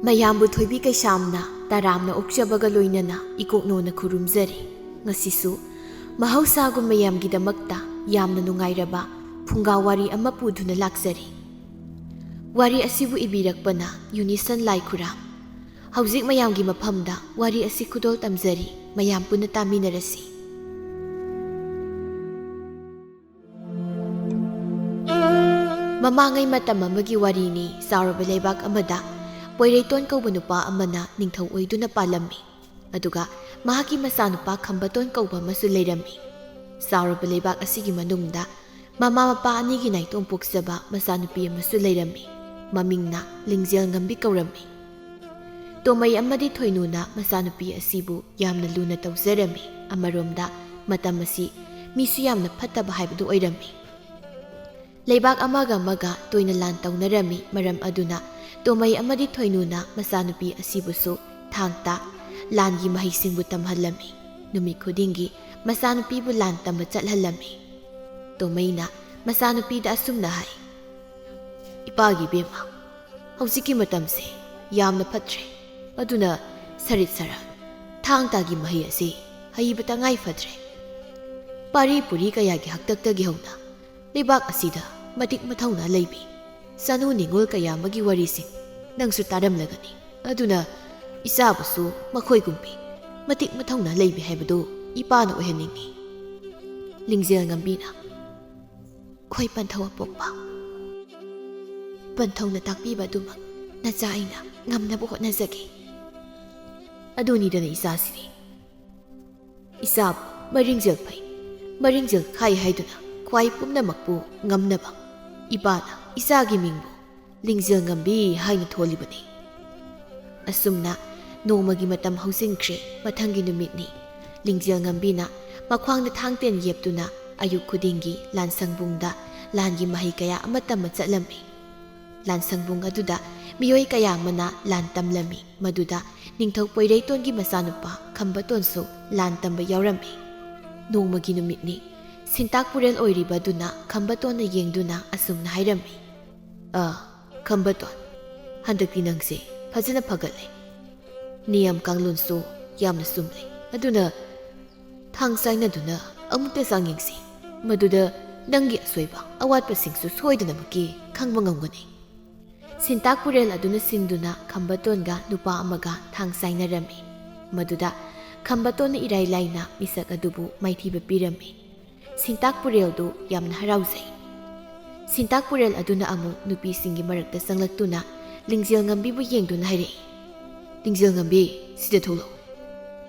ꯃꯌꯥꯝꯕꯨ ꯊꯣꯏꯕꯤ ꯀꯩꯁꯥꯝꯅ ꯇꯔꯥꯝꯅ ꯑꯣꯛꯆꯕꯒ ꯂꯣꯏꯅꯅ ꯏꯀꯣꯛꯅꯣꯅ ꯈꯨꯔꯨꯝꯖꯔꯤ꯫ ꯉꯁꯤꯁꯨ ꯃꯍꯧꯁꯥꯒꯨꯝ ꯃꯌꯥꯝꯒꯤꯗꯃꯛꯇ ꯌꯥꯝꯅ ꯅꯨꯡꯉꯥꯏꯔꯕ ꯐꯨꯡꯒꯥ ꯋꯥꯔꯤ ꯑꯃ ꯄꯨꯗꯨꯅ ꯂꯥꯛꯆꯔꯤ꯫ ꯋꯥꯔꯤ ꯑꯁꯤꯕꯨ ꯏꯕꯤꯔꯛꯄꯅ ꯌꯨꯅꯤꯁꯟ ꯂꯥꯏꯈꯨꯔꯥꯝ꯫ ꯍꯧꯖꯤꯛ ꯃꯌꯥꯝꯒꯤ ꯃꯐꯝꯗ ꯋꯥꯔꯤ ꯑꯁꯤ ꯈꯨꯗꯣꯜ ꯇꯝꯖꯔꯤ, ꯃꯌꯥꯝ ꯄꯨꯟꯅ ꯇꯥꯃꯤꯟꯅꯔꯁꯤ꯫ ꯃꯃꯥꯡꯉꯩ ꯃꯇꯝ ꯑꯃꯒꯤ ꯋꯥꯔꯤꯅꯤ꯫ ꯆꯥꯎꯔꯕ ꯂꯩꯕꯥꯛ ꯑꯃꯗ ꯄꯣꯏꯔꯩꯇꯣꯟ ꯀꯧꯕ ꯅꯨꯄꯥ ꯑꯃꯅ ꯅꯤꯡꯊꯧ ꯑꯣꯏꯗꯨꯅ ꯄꯥꯜꯂꯝꯃꯤ꯫ ꯑꯗꯨꯒ ꯃꯍꯥꯛꯀꯤ ꯃꯆꯥꯅꯨꯄꯥ ꯈꯝꯕꯇꯣꯟ ꯀꯧꯕ ꯑꯃꯁꯨ ꯂꯩꯔꯝꯃꯤ꯫ ꯆꯥꯎꯔꯕ ꯂꯩꯕꯥꯛ ꯑꯁꯤꯒꯤ ꯃꯅꯨꯡꯗ ꯃꯃꯥ ꯃꯄꯥ ꯑꯅꯤꯒꯤ ꯅꯥꯏꯇꯣꯝ ꯄꯣꯛꯆꯕ ꯃꯆꯥꯅꯨꯄꯤ ꯑꯃꯁꯨ ꯂꯩꯔꯝꯃꯤ꯫ ꯃꯃꯤꯡꯅ ꯂꯤꯡꯖꯦꯜ ꯉꯝꯕꯤ ꯀꯧꯔꯝꯃꯤ꯫ ꯇꯣꯃꯩ ꯑꯃꯗꯤ ꯊꯣꯏꯅꯨꯅ ꯃꯆꯥꯅꯨꯄꯤ ꯑꯁꯤꯕꯨ ꯌꯥꯝꯅ ꯂꯨꯅ ꯇꯧꯖꯔꯝꯃꯤ꯫ ꯑꯃꯔꯣꯝꯗ ꯃꯇꯝ ꯑꯁꯤ ꯃꯤꯁꯨ ꯌꯥꯝꯅ ꯐꯠꯇꯕ ꯍꯥꯏꯕꯗꯨ ꯑꯣꯏꯔꯝꯃꯤ꯫ ꯂꯩꯕꯥꯛ ꯑꯃꯒ ꯑꯃꯒ ꯇꯣꯏꯅ ꯂꯥꯟ ꯇꯧꯅꯔꯝꯃꯤ꯫ ꯃꯔꯝ ꯑꯗꯨꯅ ꯇꯣꯃꯩ ꯑꯃꯗꯤ ꯊꯣꯏꯅꯨꯅ ꯃꯆꯥꯅꯨꯄꯤ ꯑꯁꯤꯕꯨꯁꯨ ꯊꯥꯡꯇꯥ ꯂꯥꯟꯒꯤ ꯃꯍꯩꯁꯤꯡꯕꯨ ꯇꯝꯍꯜꯂꯝꯃꯤ꯫ ꯅꯨꯃꯤꯠ ꯈꯨꯗꯤꯡꯒꯤ ꯃꯆꯥꯅꯨꯄꯤꯕꯨ ꯂꯥꯟ ꯇꯝꯕ ꯆꯠꯍꯜꯂꯝꯃꯤ꯫ ꯇꯣꯃꯩꯅ ꯃꯆꯥꯅꯨꯄꯤꯗ ꯑꯁꯨꯝꯅ ꯍꯥꯏ, "ꯏꯄꯥꯒꯤ ꯏꯕꯦꯝꯃ, ꯍꯧꯖꯤꯛꯀꯤ ꯃꯇꯝꯁꯦ ꯌꯥꯝꯅ ꯐꯠꯇ꯭ꯔꯦ꯫ ꯑꯗꯨꯅ ꯁꯔꯤꯠ ꯁꯔꯥ ꯊꯥꯡꯇꯥꯒꯤ ꯃꯍꯩ ꯑꯁꯤ ꯍꯩꯕ ꯇꯉꯥꯏ ꯐꯗ꯭ꯔꯦ꯫ ꯄꯥꯔꯤ ꯄꯨꯔꯤ ꯀꯌꯥꯒꯤ ꯍꯥꯛꯇꯛꯇꯒꯤ ꯍꯧꯅ ꯂꯩꯕꯥꯛ ꯑꯁꯤꯗ ꯃꯇꯤꯛ ꯃꯊꯧꯅꯥ ꯂꯩꯕꯤ ꯆꯅꯨ ꯅꯤꯡꯉꯣꯜ ꯀꯌꯥ ꯑꯃꯒꯤ ꯋꯥꯔꯤꯁꯤꯡ ꯅꯪꯁꯨ ꯇꯥꯔꯝꯂꯒꯅꯤ꯫ ꯑꯗꯨꯅ ꯏꯆꯥꯕꯨꯁꯨ ꯃꯈꯣꯏꯒꯨꯝꯕꯤ ꯃꯇꯤꯛ ꯃꯊꯧꯅꯥ ꯂꯩꯕꯤ ꯍꯥꯏꯕꯗꯨ ꯏꯄꯥꯅ ꯑꯣꯏꯍꯟꯅꯤꯡꯉꯤ"꯫ ꯂꯤꯡꯖꯦꯜ ꯉꯝꯕꯤꯅ, "ꯈꯣꯏ ꯄꯟꯊꯧ ꯑꯄꯣꯛꯄ, ꯄꯟꯊꯧꯅ ꯇꯥꯛꯄꯤꯕ ꯑꯗꯨꯃꯛ ꯅꯆꯥ ꯑꯩꯅ ꯉꯝꯅꯕ ꯍꯣꯠꯅꯖꯒꯦ꯫ ꯑꯗꯨꯅꯤꯗꯅ ꯏꯆꯥꯁꯤꯗꯤ, ꯏꯆꯥꯕꯨ ꯃꯔꯤꯡꯖꯦꯜ ꯐꯩ, ꯃꯔꯤꯡꯖꯦꯜ ꯈꯥꯏ ꯍꯥꯏꯗꯨꯅ ꯈ꯭ꯋꯥꯏ ꯄꯨꯝꯅꯃꯛꯄꯨ ꯉꯝꯅꯕ ꯏꯄꯥꯅ ꯏꯆꯥꯒꯤ ꯃꯤꯡꯕꯨ ꯂꯤꯡꯖꯦꯜ ꯉꯝꯕꯤ ꯍꯥꯏꯅ ꯊꯣꯜꯂꯤꯕꯅꯤ"꯫ ꯑꯁꯨꯝꯅ ꯅꯣꯡꯃꯒꯤ ꯃꯇꯝ ꯍꯧꯖꯤꯟꯈ꯭ꯔꯦ꯫ ꯃꯊꯪꯒꯤ ꯅꯨꯃꯤꯠꯅꯤ꯫ ꯂꯤꯡꯖꯦꯜ ꯉꯝꯕꯤꯅ ꯃꯈ꯭ꯋꯥꯡꯗ ꯊꯥꯡꯇꯦꯟ ꯌꯦꯞꯇꯨꯅ ꯑꯌꯨꯛ ꯈꯨꯗꯤꯡꯒꯤ ꯂꯥꯟꯁꯪꯕꯨꯡꯗ ꯂꯥꯟꯒꯤ ꯃꯍꯩ ꯀꯌꯥ ꯑꯃ ꯇꯝꯕ ꯆꯠꯂꯝꯃꯤ꯫ ꯂꯥꯟꯁꯪꯕꯨꯡ ꯑꯗꯨꯗ ꯃꯤꯑꯣꯏ ꯀꯌా ꯑꯃꯅ ꯂꯥꯟ ꯇꯝꯂꯝꯃꯤ꯫ ꯃꯗꯨꯗ ꯅꯤꯡꯊꯧ ꯄꯣꯏꯔꯩꯇꯣꯟꯒꯤ ꯃꯆꯥꯅꯨꯄꯥ ꯈꯝꯕꯇꯣꯟꯁꯨ ꯂꯥꯟ ꯇꯝꯕ ꯌꯥꯎꯔꯝꯃꯤ꯫ ꯅꯣꯡꯃꯒꯤ ꯅꯨꯃꯤꯠꯅꯤ꯫ ꯁꯤꯟꯇꯥꯛꯄꯨꯔꯦꯜ ꯑꯣꯏꯔꯤꯕꯗꯨꯅ ꯈꯝꯕꯇꯣꯟꯅ ꯌꯦꯡꯗꯨꯅ ꯑꯁꯨꯝꯅ ꯍꯥꯏꯔꯝꯃꯤ, "ꯈꯝꯕꯇꯣꯟ, ꯍꯟꯗꯛꯇꯤ ꯅꯪꯁꯦ ꯐꯖꯅ ꯐꯒꯠꯂꯦ꯫ ꯅꯤꯌꯝ ꯀꯥꯡꯂꯣꯟꯁꯨ ꯌꯥꯝꯅ ꯆꯨꯝꯂꯦ꯫ ꯑꯗꯨꯅ ꯊꯥꯡ ꯆꯥꯏꯅꯗꯨꯅ ꯑꯃꯨꯛꯇ ꯆꯥꯡꯌꯦꯡꯁꯤ꯫ ꯃꯗꯨꯗ ꯅꯪꯒꯤ ꯑꯁꯣꯏꯕ ꯑꯋꯥꯠꯄꯁꯤꯡꯁꯨ ꯁꯣꯏꯗꯅꯃꯛꯀꯤ ꯈꯪꯕ ꯉꯝꯒꯅꯤ"꯫ ꯁꯤꯟꯇꯥꯛꯄꯨꯔꯦꯜ ꯑꯗꯨꯅ ꯁꯤꯟꯗꯨꯅ ꯈꯝꯕꯇꯣꯟꯒ ꯅꯨꯄꯥ ꯑꯃꯒ ꯊꯥꯡ ꯆꯥꯏꯅꯔꯝꯃꯤ꯫ ꯃꯗꯨꯗ ꯈꯝꯕꯇꯣꯟꯅ ꯏꯔꯥꯏ ꯂꯥꯏꯅ ꯃꯤꯁꯛ ꯑꯗꯨꯕꯨ ꯃꯥꯏꯊꯤꯕ ꯄꯤꯔꯝꯃꯤ꯫ ꯁꯤꯟꯇꯥꯛꯄꯨꯔꯦꯜꯗꯨ ꯌꯥꯝꯅ ꯍꯔꯥꯎꯖꯩ꯫ ꯁꯤꯟꯇꯥꯛꯄꯨꯔꯦꯜ ꯑꯗꯨꯅ ꯑꯃꯨꯛ ꯅꯨꯄꯤꯁꯤꯡꯒꯤ ꯃꯔꯛꯇ ꯆꯪꯂꯛꯇꯨꯅ ꯂꯤꯡꯖꯦꯜ ꯉꯝꯕꯤꯕꯨ ꯌꯦꯡꯗꯨꯅ ꯍꯥꯏꯔꯛꯏ, "ꯂꯤꯡꯖꯦꯜ ꯉꯝꯕꯤ, ꯁꯤꯗ ꯊꯣꯛꯂꯛꯎ,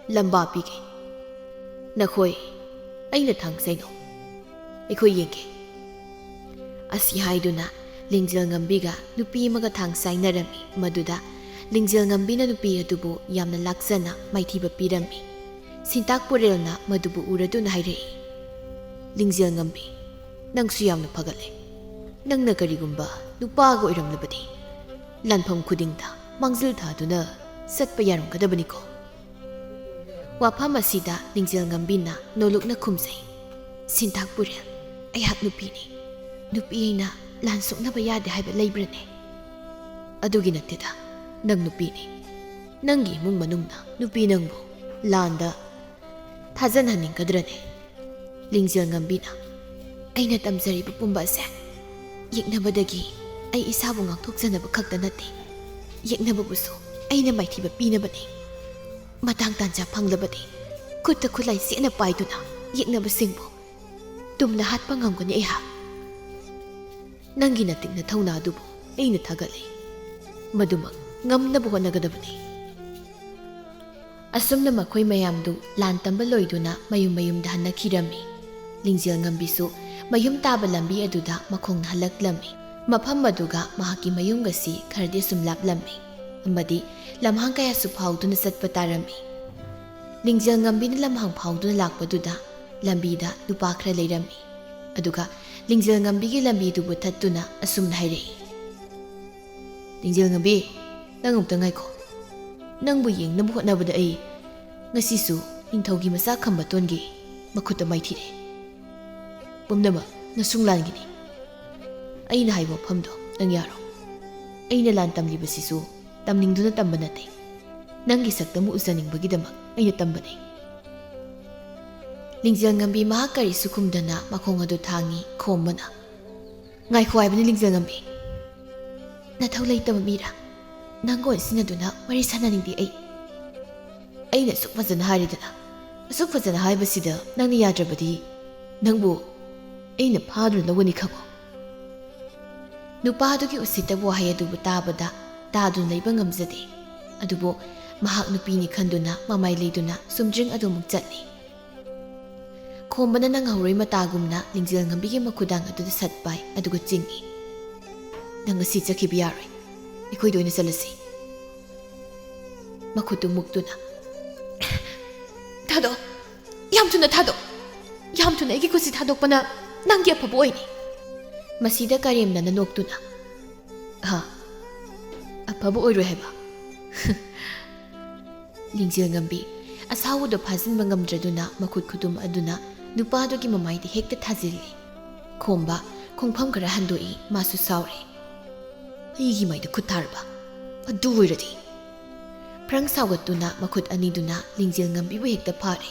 ꯂꯝꯕꯥ ꯄꯤꯒꯦ꯫ ꯅꯈꯣꯏ ꯑꯩꯅ ꯊꯥꯡ ꯆꯩꯅꯧ, ꯑꯩꯈꯣꯏ ꯌꯦꯡꯒꯦ"꯫ ꯑꯁꯤ ꯍꯥꯏꯗꯨꯅ ꯂꯤꯡꯖꯦꯜ ꯉꯝꯕꯤꯒ ꯅꯨꯄꯤ ꯑꯃꯒ ꯊꯥꯡ ꯆꯥꯏꯅꯔꯝꯃꯤ꯫ ꯃꯗꯨꯗ ꯂꯤꯡꯖꯦꯜ ꯉꯝꯕꯤꯅ ꯅꯨꯄꯤ ꯑꯗꯨꯕꯨ ꯌꯥꯝꯅ ꯂꯥꯛꯆꯅ ꯃꯥꯏꯊꯤꯕ ꯄꯤꯔꯝꯃꯤ꯫ ꯁꯤꯟꯇꯥꯛꯄꯨꯔꯦꯜꯅ ꯃꯗꯨꯕꯨ ꯎꯔꯗꯨꯅ ꯍꯥꯏꯔꯛꯏ, "ꯂꯤꯡꯖꯦꯜ ꯉꯝꯕꯤ, ꯅꯪꯁꯨ ꯌꯥꯝꯅ ꯐꯒꯠꯂꯦ꯫ ꯅꯪꯅ ꯀꯔꯤꯒꯨꯝꯕ ꯅꯨꯄꯥꯒ ꯑꯣꯏꯔꯝꯂꯕꯗꯤ ꯂꯥꯟꯐꯝ ꯈꯨꯗꯤꯡꯗ ꯃꯥꯡꯖꯤꯜ ꯊꯥꯗꯨꯅ ꯆꯠꯄ ꯌꯥꯔꯝꯒꯗꯕꯅꯤꯀꯣ"꯫ ꯋꯥꯐꯝ ꯑꯁꯤꯗ ꯂꯤꯡꯖꯦꯜ ꯉꯝꯕꯤꯅ ꯅꯣꯂꯨꯛꯅ ꯈꯨꯝꯖꯩ, "ꯁꯤꯟꯇꯥꯛꯄꯨꯔꯦꯜ, ꯑꯩꯍꯥꯛ ꯅꯨꯄꯤꯅꯤ꯫ ꯅꯨꯄꯤ ꯑꯩꯅ ꯂꯥꯟ ꯁꯣꯛꯅꯕ ꯌꯥꯗꯦ ꯍꯥꯏꯕ ꯂꯩꯕ꯭ꯔꯅꯦ? ꯑꯗꯨꯒꯤ ꯅꯠꯇꯦꯗ, ꯅꯪ ꯅꯨꯄꯤꯅꯤ꯫ ꯅꯪꯒꯤ ꯏꯃꯨꯡ ꯃꯅꯨꯡꯅ ꯅꯨꯄꯤ ꯅꯪꯕꯨ ꯂꯥꯟꯗ ꯊꯥꯖꯟꯍꯟꯅꯤꯡꯒꯗ꯭ꯔꯅꯦ"꯫ ꯂꯤꯡꯖꯦꯜ ꯉꯝꯕꯤꯅ, "ꯑꯩꯅ ꯇꯝꯖꯔꯤꯕ ꯄꯨꯝꯕ ꯑꯁꯦ ꯌꯦꯛꯅꯕꯗꯒꯤ ꯑꯩ ꯏꯁꯥꯕꯨ ꯉꯥꯛꯊꯣꯛꯆꯅꯕ ꯈꯛꯇ ꯅꯠꯇꯦ, ꯌꯦꯛꯅꯕꯕꯨꯁꯨ ꯑꯩꯅ ꯃꯥꯏꯊꯤꯕ ꯄꯤꯅꯕꯅꯤ꯫ ꯃꯇꯥꯡ ꯇꯥꯟꯖꯥ ꯐꯪꯂꯕꯗꯤ ꯈꯨꯠꯇ ꯈꯨꯠꯂꯥꯏ ꯆꯦꯠꯅ ꯄꯥꯏꯗꯨꯅ ꯌꯦꯛꯅꯕꯁꯤꯡꯕꯨ ꯇꯨꯝꯅ ꯍꯥꯠꯄ ꯉꯝꯒꯅꯤ ꯑꯩꯍꯥꯛ꯫ ꯅꯪꯒꯤ ꯅꯇꯤꯛ ꯅꯊꯧꯅꯥ ꯑꯗꯨꯕꯨ ꯑꯩꯅ ꯊꯥꯒꯠꯂꯤ꯫ ꯃꯗꯨꯃꯛ ꯉꯝꯅꯕ ꯍꯣꯠꯅꯒꯗꯕꯅꯤ"꯫ ꯑꯁꯨꯝꯅ ꯃꯈꯣꯏ ꯃꯌꯥꯝꯗꯨ ꯂꯥꯟ ꯇꯝꯕ ꯂꯣꯏꯗꯨꯅ ꯃꯌꯨꯝ ꯃꯌꯨꯝꯗ ꯍꯟꯅꯈꯤꯔꯝꯃꯤ꯫ ꯂꯤꯡꯖꯦꯜ ꯉꯝꯕꯤꯁꯨ ꯃꯌꯨꯝ ꯇꯥꯕ ꯂꯝꯕꯤ ꯑꯗꯨꯗ ꯃꯈꯣꯡꯅ ꯍꯜꯂꯛꯂꯝꯃꯤ꯫ ꯃꯐꯝ ꯑꯗꯨꯒ ꯃꯍꯥꯛꯀꯤ ꯃꯌꯨꯝꯒꯁꯤ ꯈꯔꯗꯤ ꯁꯨꯝ ꯂꯥꯞꯂꯝꯃꯤ ꯑꯃꯗꯤ ꯂꯝꯍꯥꯡ ꯀꯌꯥꯁꯨ ꯐꯥꯎꯗꯨꯅ ꯆꯠꯄ ꯇꯥꯔꯝꯃꯤ꯫ ꯂꯤꯡꯖꯦꯜ ꯉꯝꯕꯤꯅ ꯂꯝꯍꯥꯡ ꯐꯥꯎꯗꯨꯅ ꯂꯥꯛꯄꯗꯨꯗ ꯂꯝꯕꯤꯗ ꯅꯨꯄꯥ ꯈꯔ ꯂꯩꯔꯝꯃꯤ꯫ ꯑꯗꯨꯒ ꯂꯤꯡꯖꯦꯜ ꯉꯝꯕꯤꯒꯤ ꯂꯝꯕꯤꯗꯨꯕꯨ ꯊꯠꯇꯨꯅ ꯑꯁꯨꯝꯅ ꯍꯥꯏꯔꯛꯏ, "ꯂꯤꯡꯖꯦꯜ ꯉꯝꯕꯤ, ꯅꯪ ꯑꯃꯨꯛꯇ ꯉꯥꯏꯈꯣ꯫ ꯅꯪꯕꯨ ꯌꯦꯡꯅꯕ ꯍꯣꯠꯅꯕꯗ ꯑꯩ ꯉꯁꯤꯁꯨ ꯅꯤꯡꯊꯧꯒꯤ ꯃꯆꯥ ꯈꯝꯕꯇꯣꯟꯒꯤ ꯃꯈꯨꯠꯇ ꯃꯥꯏꯊꯤꯔꯦ꯫ ꯄꯨꯝꯅꯃꯛ ꯅꯁꯨꯡ ꯂꯥꯟꯒꯤꯅꯤ꯫ ꯑꯩꯅ ꯍꯥꯏꯕ ꯋꯥꯐꯝꯗꯣ ꯅꯪ ꯌꯥꯔꯣ? ꯑꯩꯅ ꯂꯥꯟ ꯇꯝꯂꯤꯕꯁꯤꯁꯨ tamningduna tamba nate. Nangi saktamu uzaningbagidama aina tambane. Lingjel ngambi mahak kari sukumdana makhong adu thangi khombana. Ngai khwaibani lingjel ngambi. Nathau leitaba mira. Nangon sinaduna mari sananingdi ai. Aina suk fazana haridana. Suk fazana haibasida nangni yadrabadi nangbu aina phadru lawani khago. Nupadugi usitabu wahai adubu tabada tadun leiba ngamjade. Adubu mahak nupini khanduna mamai leiduna sumjring adumuk chatli. Khombana nang hauroi matagumna lingjel ngambigi makhudang aduda satpai aduga chingi. Nang asi chakhibi yaroi. Ikoi doina salasi. Makhutu muktuna. Thado. Yam thuna thado. Yam thuna egi kusi thadokpana nangi aphabo oini. Masida karimna nanoktuna. Ha. Aphabo oiroi haiba. Lingjel ngambi asawudo phajinba ngamdraduna makhut khudum aduna nupadogi mamaidi hekta thajili. Khomba khongpham khara handoi masu saure. Aigi maida khutharba. Adu oiradi. Prang sawattuna makhut aniduna lingjel ngambibu hekta phare.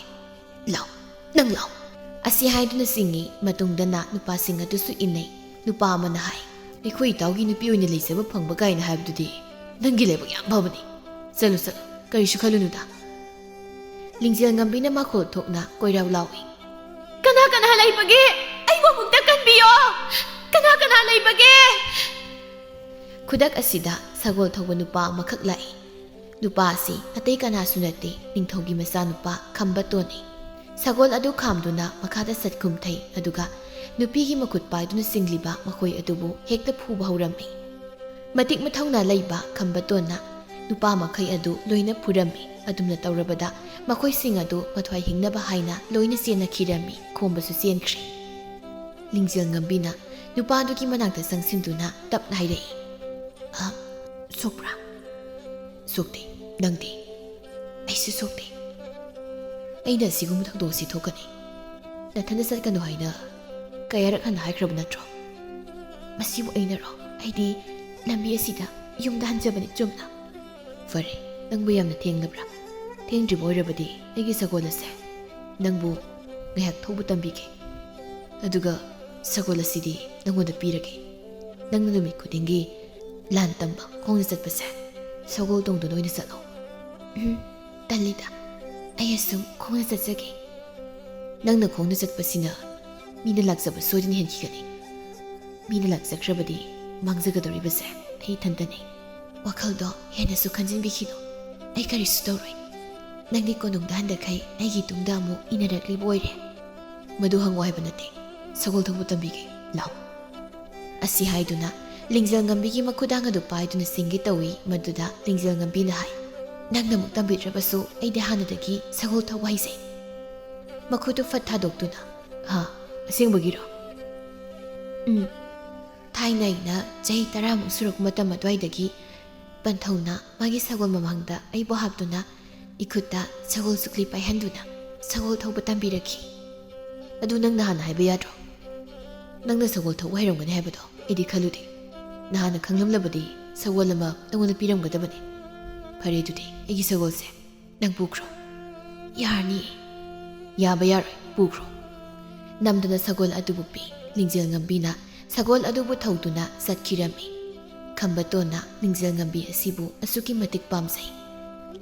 Law, nang law. Asi haiduna singi matungdana nupasing adusu inai. Nupa amana hai. Ekhoi taugi nupi oina leisaba phangba kaina haibdudi. Nangi lebak yam bhabani. Salu salu. Karisu khalunuda. Lingjel ngambina makhol thokna koirau lawi. Kana kana laibage? Aibo mukta kanbiyo. Kana laibage? Khudak asida sagol thoba nupa makhak lai. Nupa asi atei kana sunate ningthogi masa nupa khambatoni. Sagol adu khamduna makhada satkhum thai aduga nupigi makhut paiduna singliba makhoi adubu hekta phuba haurammi. Matik mathongna laiba khambatona nupa makhai adu loina phurami adumna tawrabada makhoi sing adu mathwai hingnaba haina loina sena khirami khombasu senkhri. Lingjel ngambina nupa adugi manakta sangsinduna tapna hairei. Ha sokra sokte nangti aisu sokte aina sigum thakdo si thokani nathana satkanu haina kayarak han haikrab natro masibu aina ro aidi lambi asida yumda hanjabani chumna fare nangbu yamna thengnabra thengdri boirabadi aigi sagolase nangbu ngayak thobu tambige aduga sagolasidi nangoda pirage nangna numit khudingi lan tamba khongna chatpase sagol tongdo noina chatlo talida ayasum khongna chatsage nangna khongna chatpasina mina lakjaba soidin henkigani mina lakjakrabadi mangjagadoribase ai thantane wakhaldo hena su khanjin bikhino ai karisu tawroi nangni konungda handakai aigi tungda mu inarakli boire madu hangwa haiba nate sagol thobu tambige law asi haiduna lingjel ngambigi makhudang adu paiduna singi tawi maduda lingjel ngambina hai nangna muk tambitrabasu aide hanadagi sagol thobu haise makhudu fat thadokduna ha asengbagiro thainaina jahi 10 muk suruk matam adwaidagi panthona magi sagol mamangda aibo habduna ikutta sagol sukli paihanduna sagol thobu tambiraki adu nangna hana haiba yadro nangna sagol thobu hairamgani haibado idi khaludi nahana khanglamlabadi sagol ama nangona piramgadabani phare dudi egi sagolse nang pukro yarni yaba yaroi pukro namdana sagol adubu pi lingjel ngambina sagol adubu thauduna satkirami khambatona lingjel ngambi asibu asuki matik pamsai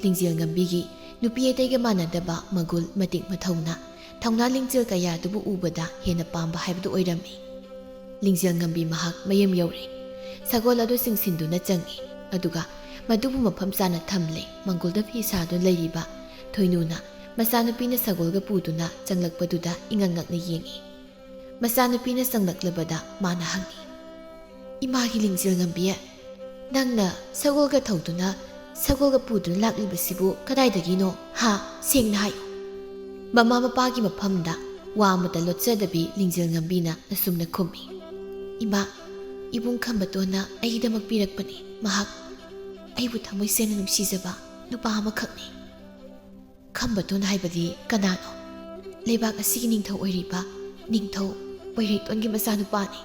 lingjel ngambigi nupi etaiga manadaba magul matik mathauna thauna lingjel kaya dubu ubada hena pamba haibdu oirami lingjel ngambi mahak mayem yaure sagol adu singsinduna changi aduga madubu mafam chana thamle mangolda phi sadun leiriba thoinuna masanupina sagolga puduna changlakpaduda ingangakna yengi masanupina sanglaklabada mana hangi imagi lingjel ngambi nangna sagolga thauduna sagolga puduna laklibasibu kadaidagino ha sengna hayo mama mapagi mafamda wa amata lotchadabi lingjel ngambina asumna khumi ima ibung khambatona aidamak pirakpani mahak aibu thamoi sena numsijaba nupa amakhakni khambatona haibadi kanano lebak asigi ningthau oiriba ningthau oireitongi masanupani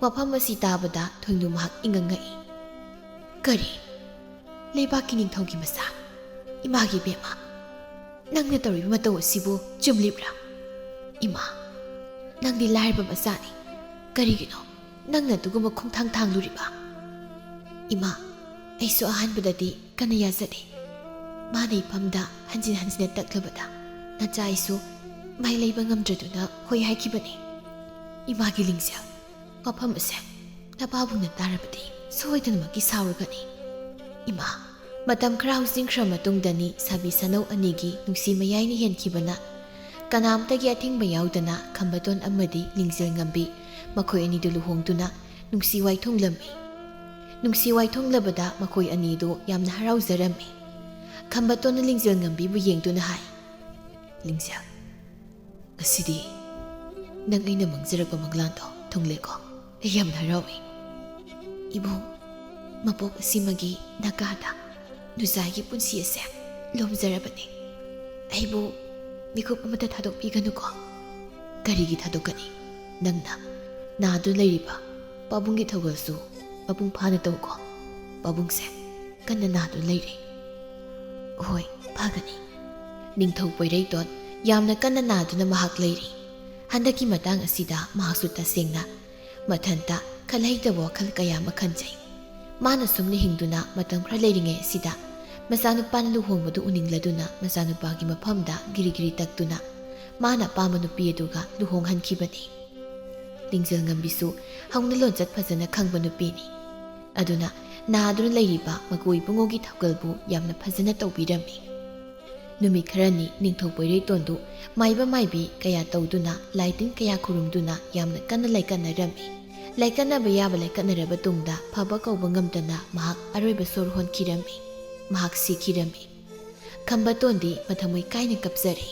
wafam asi tabada thoingnu mahak ingangai kari ꯂꯩꯕꯥꯛꯀꯤ ꯅꯤꯡꯊꯧꯒꯤ ꯃꯆꯥ ꯏꯃꯥꯒꯤ ꯕꯦꯝꯃ ꯅꯪꯅ ꯇꯧꯔꯤꯕ ꯃꯇꯧ ꯑꯁꯤꯕꯨ ꯆꯨꯝꯂꯤꯕ꯭ꯔꯥ? ꯏꯃꯥ ꯅꯪꯗꯤ ꯂꯥꯏꯔꯕ ꯃꯆꯥꯅꯤ ꯀꯔꯤꯒꯤꯅꯣ ꯅꯪꯅ ꯑꯗꯨꯒꯨꯝꯕ ꯈꯣꯡꯊꯥꯡ ꯊꯥꯡꯂꯨꯔꯤꯕ? ꯏꯃꯥ ꯑꯩꯁꯨ ꯑꯍꯥꯟꯕꯗꯗꯤ ꯀꯟꯅ ꯌꯥꯖꯗꯦ ꯃꯥꯅ ꯏꯐꯝꯗ ꯍꯟꯖꯤꯟ ꯍꯟꯖꯤꯟꯅ ꯇꯛꯂꯕꯗ ꯅꯆꯥ ꯑꯩꯁꯨ ꯃꯥꯏ ꯂꯩꯕ ꯉꯝꯗ꯭ꯔꯗꯨꯅ ꯍꯣꯏ ꯍꯥꯏꯈꯤꯕꯅꯤ꯫ ꯏꯃꯥꯒꯤ ꯂꯤꯡꯖꯦꯜ ꯋꯥꯐꯝ ꯑꯁꯦ ꯅꯄꯥꯕꯨꯡꯅ ꯇꯥꯔꯕꯗꯤ ꯁꯣꯏꯗꯅꯃꯛꯀꯤ ꯁꯥꯎꯔꯒꯅꯤ꯫ ꯏꯃꯥ ꯃꯇꯝ ꯈꯔ ꯍꯧꯖꯤꯟꯈ꯭ꯔ ꯃꯇꯨꯡꯗꯅꯤ ꯁꯥꯕꯤ ꯁꯅꯧ ꯑꯅꯤꯒꯤ ꯅꯨꯡꯁꯤ ꯃꯌꯥꯏꯅ ꯍꯦꯟꯈꯤꯕꯅ ꯀꯅꯥꯝꯇꯒꯤ ꯑꯊꯤꯡꯕ ꯌꯥꯎꯗꯅ ꯈꯝꯕꯇꯣꯟ ꯑꯃꯗꯤ ꯂꯤꯡꯖꯦꯜ ꯉꯝꯕꯤ ꯃꯈꯣꯏ ꯑꯅꯤꯗꯨ ꯂꯨꯍꯣꯡꯗꯨꯅ ꯅꯨꯡꯁꯤ ꯋꯥꯏꯊꯨꯡꯂꯝꯃꯤ꯫ ꯅꯨꯡꯁꯤ ꯋꯥꯏꯊꯨꯡꯂꯕꯗ ꯃꯈꯣꯏ ꯑꯅꯤꯗꯨ ꯌꯥꯝꯅ ꯍꯔꯥꯎꯖꯔꯝꯃꯤ꯫ ꯈꯝꯕꯇꯣꯟꯅ ꯂꯤꯡꯖꯦꯜ ꯉꯝꯕꯤꯕꯨ ꯌꯦꯡꯗꯨꯅ ꯍꯥꯏ, ꯂꯤꯡꯖꯦꯜ ꯉꯁꯤꯗꯤ ꯅꯪ ꯑꯩꯅ ꯃꯪꯖꯔꯛꯄ ꯃꯪꯂꯥꯟꯗꯣ ꯊꯨꯡꯂꯦꯀꯣ, ꯑꯩ ꯌꯥꯝꯅ ꯍꯔꯥꯎꯏ꯫ ꯏꯕꯨꯡ ꯃꯄꯣꯛ ꯑꯁꯤꯃꯒꯤ ꯅꯥꯒꯥꯗ ꯅꯨꯖꯥꯏꯒꯤ ꯄꯨꯟꯁꯤ ꯑꯁꯦ ꯂꯣꯝꯖꯔꯕꯅꯤ꯫ ꯑꯩꯕꯨ ꯃꯤꯀꯨꯞ ꯑꯃꯇ ꯊꯥꯗꯣꯛꯄꯤꯒꯅꯨꯀꯣ꯫ ꯀꯔꯤꯒꯤ ꯊꯥꯗꯣꯛꯀꯅꯤ? ꯅꯪꯅ ꯅꯥꯗꯨꯅ ꯂꯩꯔꯤꯕ ꯄꯥꯕꯨꯡꯒꯤ ꯊꯧꯒꯜꯁꯨ ꯃꯄꯨꯡ ꯐꯥꯅ ꯇꯧꯀꯣ꯫ ꯄꯥꯕꯨꯡꯁꯦ ꯀꯟꯅ ꯅꯥꯗꯨꯅ ꯂꯩꯔꯤ꯫ ꯍꯣꯏ ꯐꯒꯅꯤ꯫ ꯅꯤꯡꯊꯧ ꯄꯣꯏꯔꯩꯇꯣꯟ ꯌꯥꯝꯅ ꯀꯟꯅ ꯅꯥꯗꯨꯅ ꯃꯍꯥꯛ ꯂꯩꯔꯤ꯫ ꯍꯟꯗꯛꯀꯤ ꯃꯇꯥꯡ ꯑꯁꯤꯗ ꯃꯍꯥꯛꯁꯨ ꯇꯁꯦꯡꯅ ꯃꯊꯟꯇ ꯈꯜꯍꯩꯇꯕ ꯋꯥꯈꯜ ꯀꯌꯥ ꯑꯃ ꯈꯟꯖꯩ꯫ ꯃꯥꯅ ꯁꯨꯝꯅ ꯍꯤꯡꯗꯨꯅ ꯃꯇꯝ ꯈꯔ ꯂꯩꯔꯤꯉꯩ ꯑꯁꯤꯗ ꯃꯆꯥꯅꯨꯄꯥꯅ ꯂꯨꯍꯣꯡꯕꯗꯨ ꯎꯅꯤꯡꯂꯗꯨꯅ ꯃꯆꯥꯅꯨꯄꯥꯒꯤ ꯃꯐꯝꯗ ꯒꯤꯔꯤ ꯒꯤꯔꯤ ꯇꯛꯇꯨꯅ ꯃꯥꯅ ꯑꯄꯥꯝꯕ ꯅꯨꯄꯤ ꯑꯗꯨꯒ ꯂꯨꯍꯣꯡꯍꯟꯈꯤꯕꯅꯤ꯫ ꯂꯤꯡꯖꯦꯜ ꯉꯝꯕꯤꯁꯨ ꯍꯧꯅ ꯂꯣꯟꯆꯠ ꯐꯖꯅ ꯈꯪꯕ ꯅꯨꯄꯤꯅꯤ꯫ ꯑꯗꯨꯅ ꯅꯥꯗꯨꯅ ꯂꯩꯔꯤꯕ ꯃꯒꯨ ꯏꯕꯨꯡꯉꯣꯒꯤ ꯊꯧꯒꯜꯕꯨ ꯌꯥꯝꯅ ꯐꯖꯅ ꯇꯧꯕꯤꯔꯝꯃꯤ꯫ ꯅꯨꯃꯤꯠ ꯈꯔꯅꯤ ꯅꯤꯡꯊꯧ ꯄꯣꯏꯔꯩꯇꯣꯟꯗꯨ ꯃꯥꯏꯕ ꯃꯥꯏꯕꯤ ꯀꯌా ꯇꯧꯗꯨꯅ ꯂꯥꯏ ꯇꯤꯟ ꯀꯌꯥ ꯈꯨꯔꯨꯝꯗꯨꯅ ꯌꯥꯝꯅ ꯀꯟꯅ ꯂꯩꯀꯠꯅꯔꯝꯃꯤ꯫ ꯂꯩꯀꯠꯅꯕ ꯌꯥꯕ ꯂꯩꯀꯠꯅꯔꯕ ꯇꯨꯡꯗ ꯐꯕ ꯀꯧꯕ ꯉꯝꯗꯅ ꯃꯍꯥꯛ ꯑꯔꯣꯏꯕ ꯁꯣꯔ ꯍꯣꯟꯈꯤꯔꯝꯃꯤ꯫ ꯃꯍꯥꯛ ꯁꯤꯈꯤꯔꯝꯃꯤ꯫ ꯈꯝꯕꯇꯣꯟꯗꯤ ꯃꯊꯃꯣꯏ ꯀꯥꯏꯅ ꯀꯞꯆꯔꯤ꯫